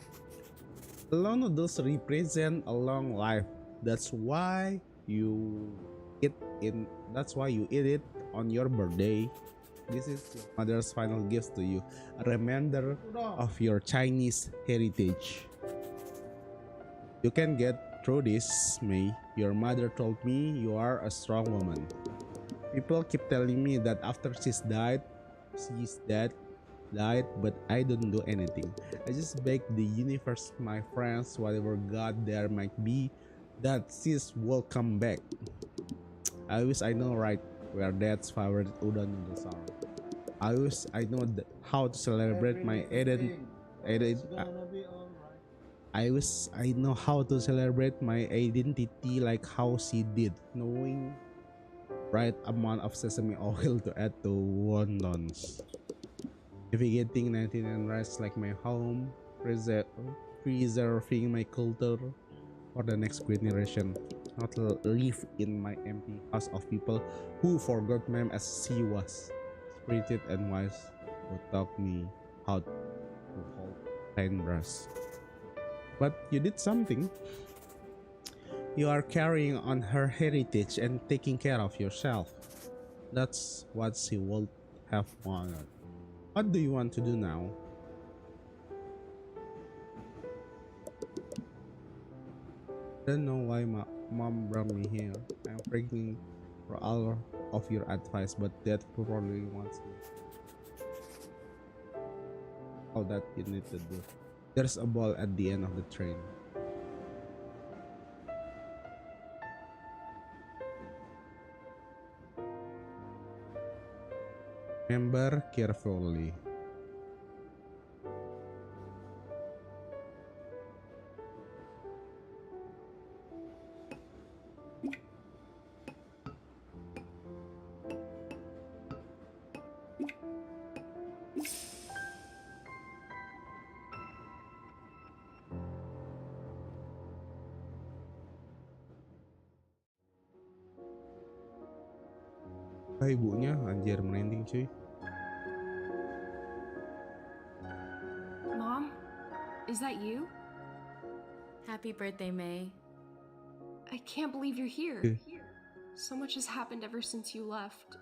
Speaker 1: Long noodles represent a long life. That's why you eat it on your birthday. This is your mother's final gift to you, a reminder of your Chinese heritage. You can get through this, May. Your mother told me you are a strong woman. People keep telling me that after she's died, but I don't do anything. I just beg the universe, my friends, whatever God there might be, that sis will come back. I wish I know right where dad's favorite udon noodles are. I wish I know how to celebrate my I wish I know how to celebrate my identity like how she did, knowing right amount of sesame oil to add to wontons. Navigating 99 rides like my home, preserving my culture for the next generation, not live in my empty house of people who forgot ma'am as she was, spirited and wise, who taught me how to hold paintbrush. But you did something. You are carrying on her heritage and taking care of yourself. That's what she would have wanted. What do you want to do now? Don't know why mom brought me here. I'm freaking for all of your advice, but dad probably wants me. All that you need to do. There's a ball at the end of the train. Remember carefully. Ibunya anjir merinding cuy.
Speaker 2: Mom, is that you?
Speaker 3: Happy birthday, May.
Speaker 2: I can't believe you're here. So much has happened ever since you left.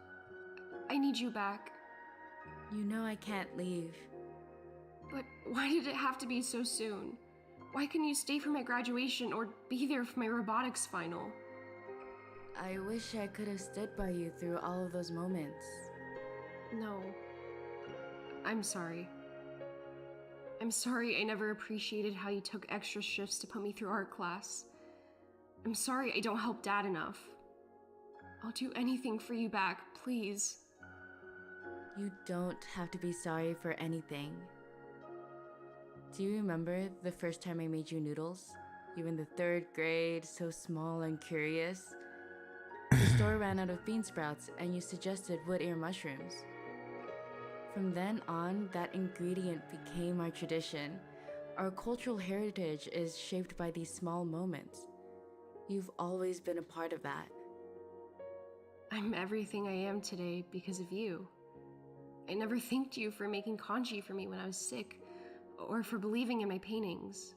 Speaker 2: I need you back.
Speaker 3: You know I can't leave.
Speaker 2: But why did it have to be so soon? Why couldn't you stay for my graduation or be there for my robotics final?
Speaker 3: I wish I could have stood by you through all of those moments.
Speaker 2: No. I'm sorry. I'm sorry I never appreciated how you took extra shifts to put me through art class. I'm sorry I don't help Dad enough. I'll do anything for you back, please.
Speaker 3: You don't have to be sorry for anything. Do you remember the first time I made you noodles? You in the 3rd grade, so small and curious. The store ran out of bean sprouts and you suggested wood ear mushrooms. From then on, that ingredient became our tradition. Our cultural heritage is shaped by these small moments. You've always been a part of that.
Speaker 2: I'm everything I am today because of you. I never thanked you for making kanji for me when I was sick, or for believing in my paintings.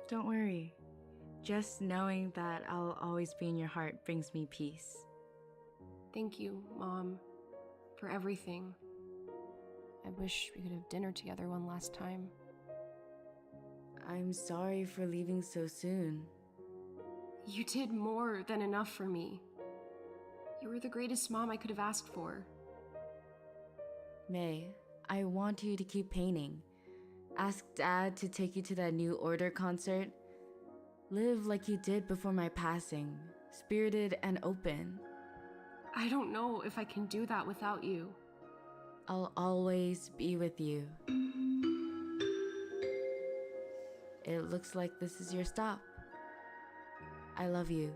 Speaker 3: Don't worry. Just knowing that I'll always be in your heart brings me peace.
Speaker 2: Thank you, Mom, for everything. I wish we could have dinner together one last time.
Speaker 3: I'm sorry for leaving so soon.
Speaker 2: You did more than enough for me. You were the greatest mom I could have asked for.
Speaker 3: May, I want you to keep painting. Ask Dad to take you to that New Order concert. Live like you did before my passing, spirited and open.
Speaker 2: I don't know if I can do that without you.
Speaker 3: I'll always be with you. It looks like this is your stop. I love you.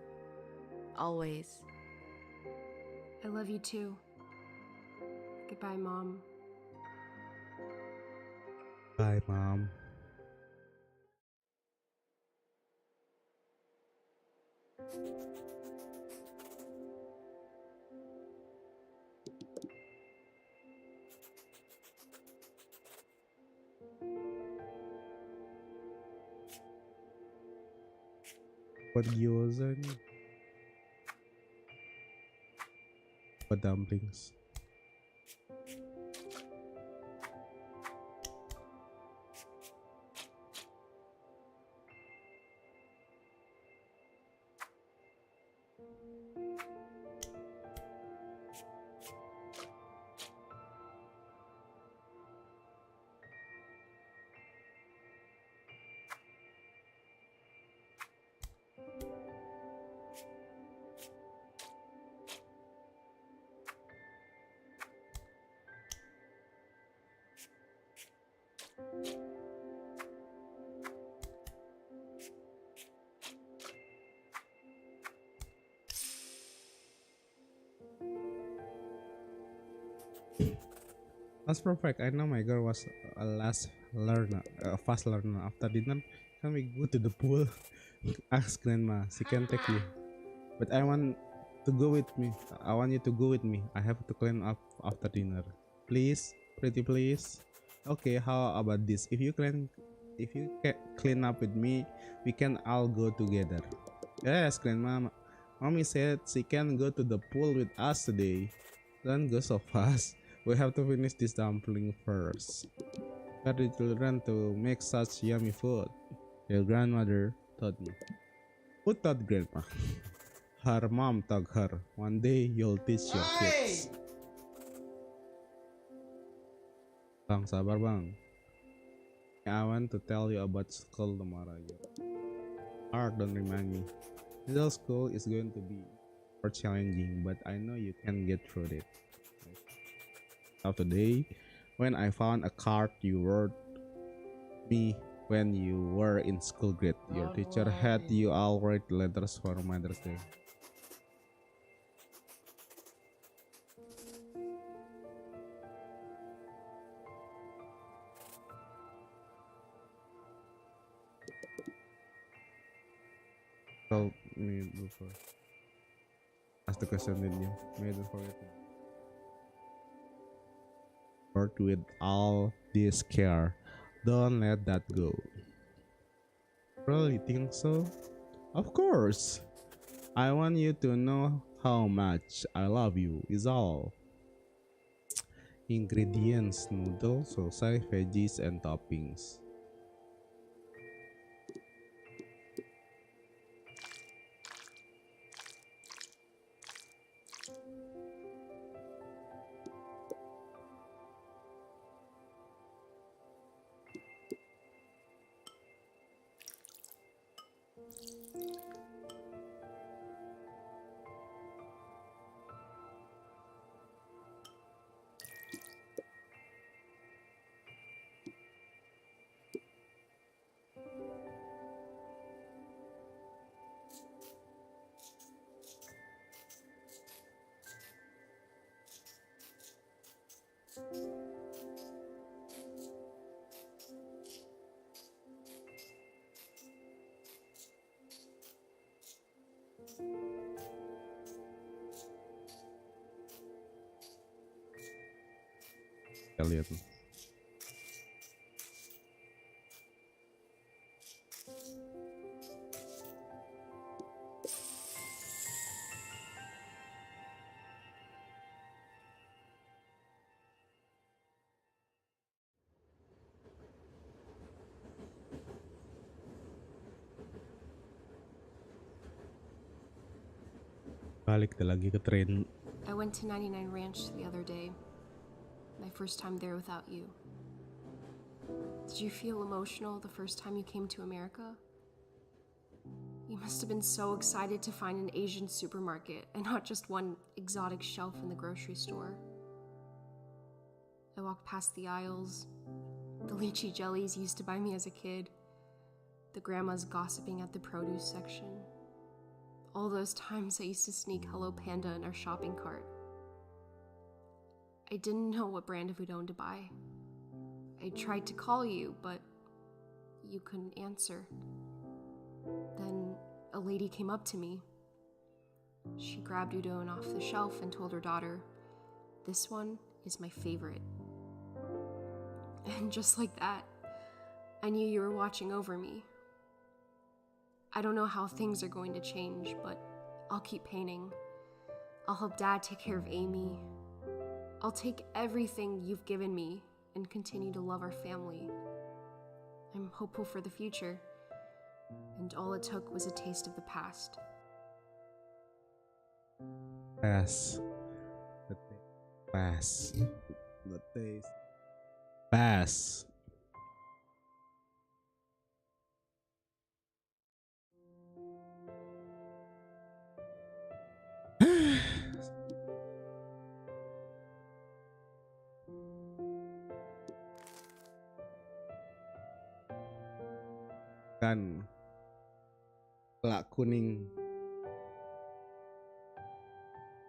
Speaker 3: Always.
Speaker 2: I love you too. Goodbye, Mom.
Speaker 1: Bye, Mom. What gyoza nih? What dumplings? That's perfect. I know my girl was a fast learner. After dinner, can we go to the pool? Ask grandma. She can take you. But I want to go with me. I want you to go with me. I have to clean up after dinner. Please, pretty please. Okay, how about this? If you can clean up with me, we can all go together. Yes, grandma. Mommy said she can go to the pool with us today. Don't go so fast. We have to finish this dumpling first. Where did you learn to make such yummy food? Your grandmother taught me. Who taught grandma? Her mom taught her. One day you'll teach your kids. Bang, sabar bang. I want to tell you about school tomorrow. Hard, don't remind me. Middle school is going to be more challenging, but I know you can get through it. Of today, when I found a card you wrote me when you were in school grade, your teacher had you all write letters for Mother's Day. Told me before. Ask the question, didn't you? May don't forget me. Work with all this care. Don't let that go. Really think so? Of course. I want you to know how much I love you is all. Ingredients: noodles, sausage, veggies, and toppings. Kita lihat nih. Balik kita lagi ke train.
Speaker 2: I went to 99 Ranch the other day. My first time there without you. Did you feel emotional the first time you came to America? You must have been so excited to find an Asian supermarket and not just one exotic shelf in the grocery store. I walked past the aisles, the lychee jellies you used to buy me as a kid, the grandmas gossiping at the produce section. All those times I used to sneak Hello Panda in our shopping cart. I didn't know what brand of udon to buy. I tried to call you, but you couldn't answer. Then a lady came up to me. She grabbed udon off the shelf and told her daughter, "This one is my favorite." And just like that, I knew you were watching over me. I don't know how things are going to change, but I'll keep painting. I'll help Dad take care of Amy. I'll take everything you've given me and continue to love our family. I'm hopeful for the future, and all it took was a taste of the past.
Speaker 1: Pass. Pass. The taste. Pass. Kan pelak kuning.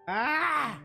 Speaker 1: Ah!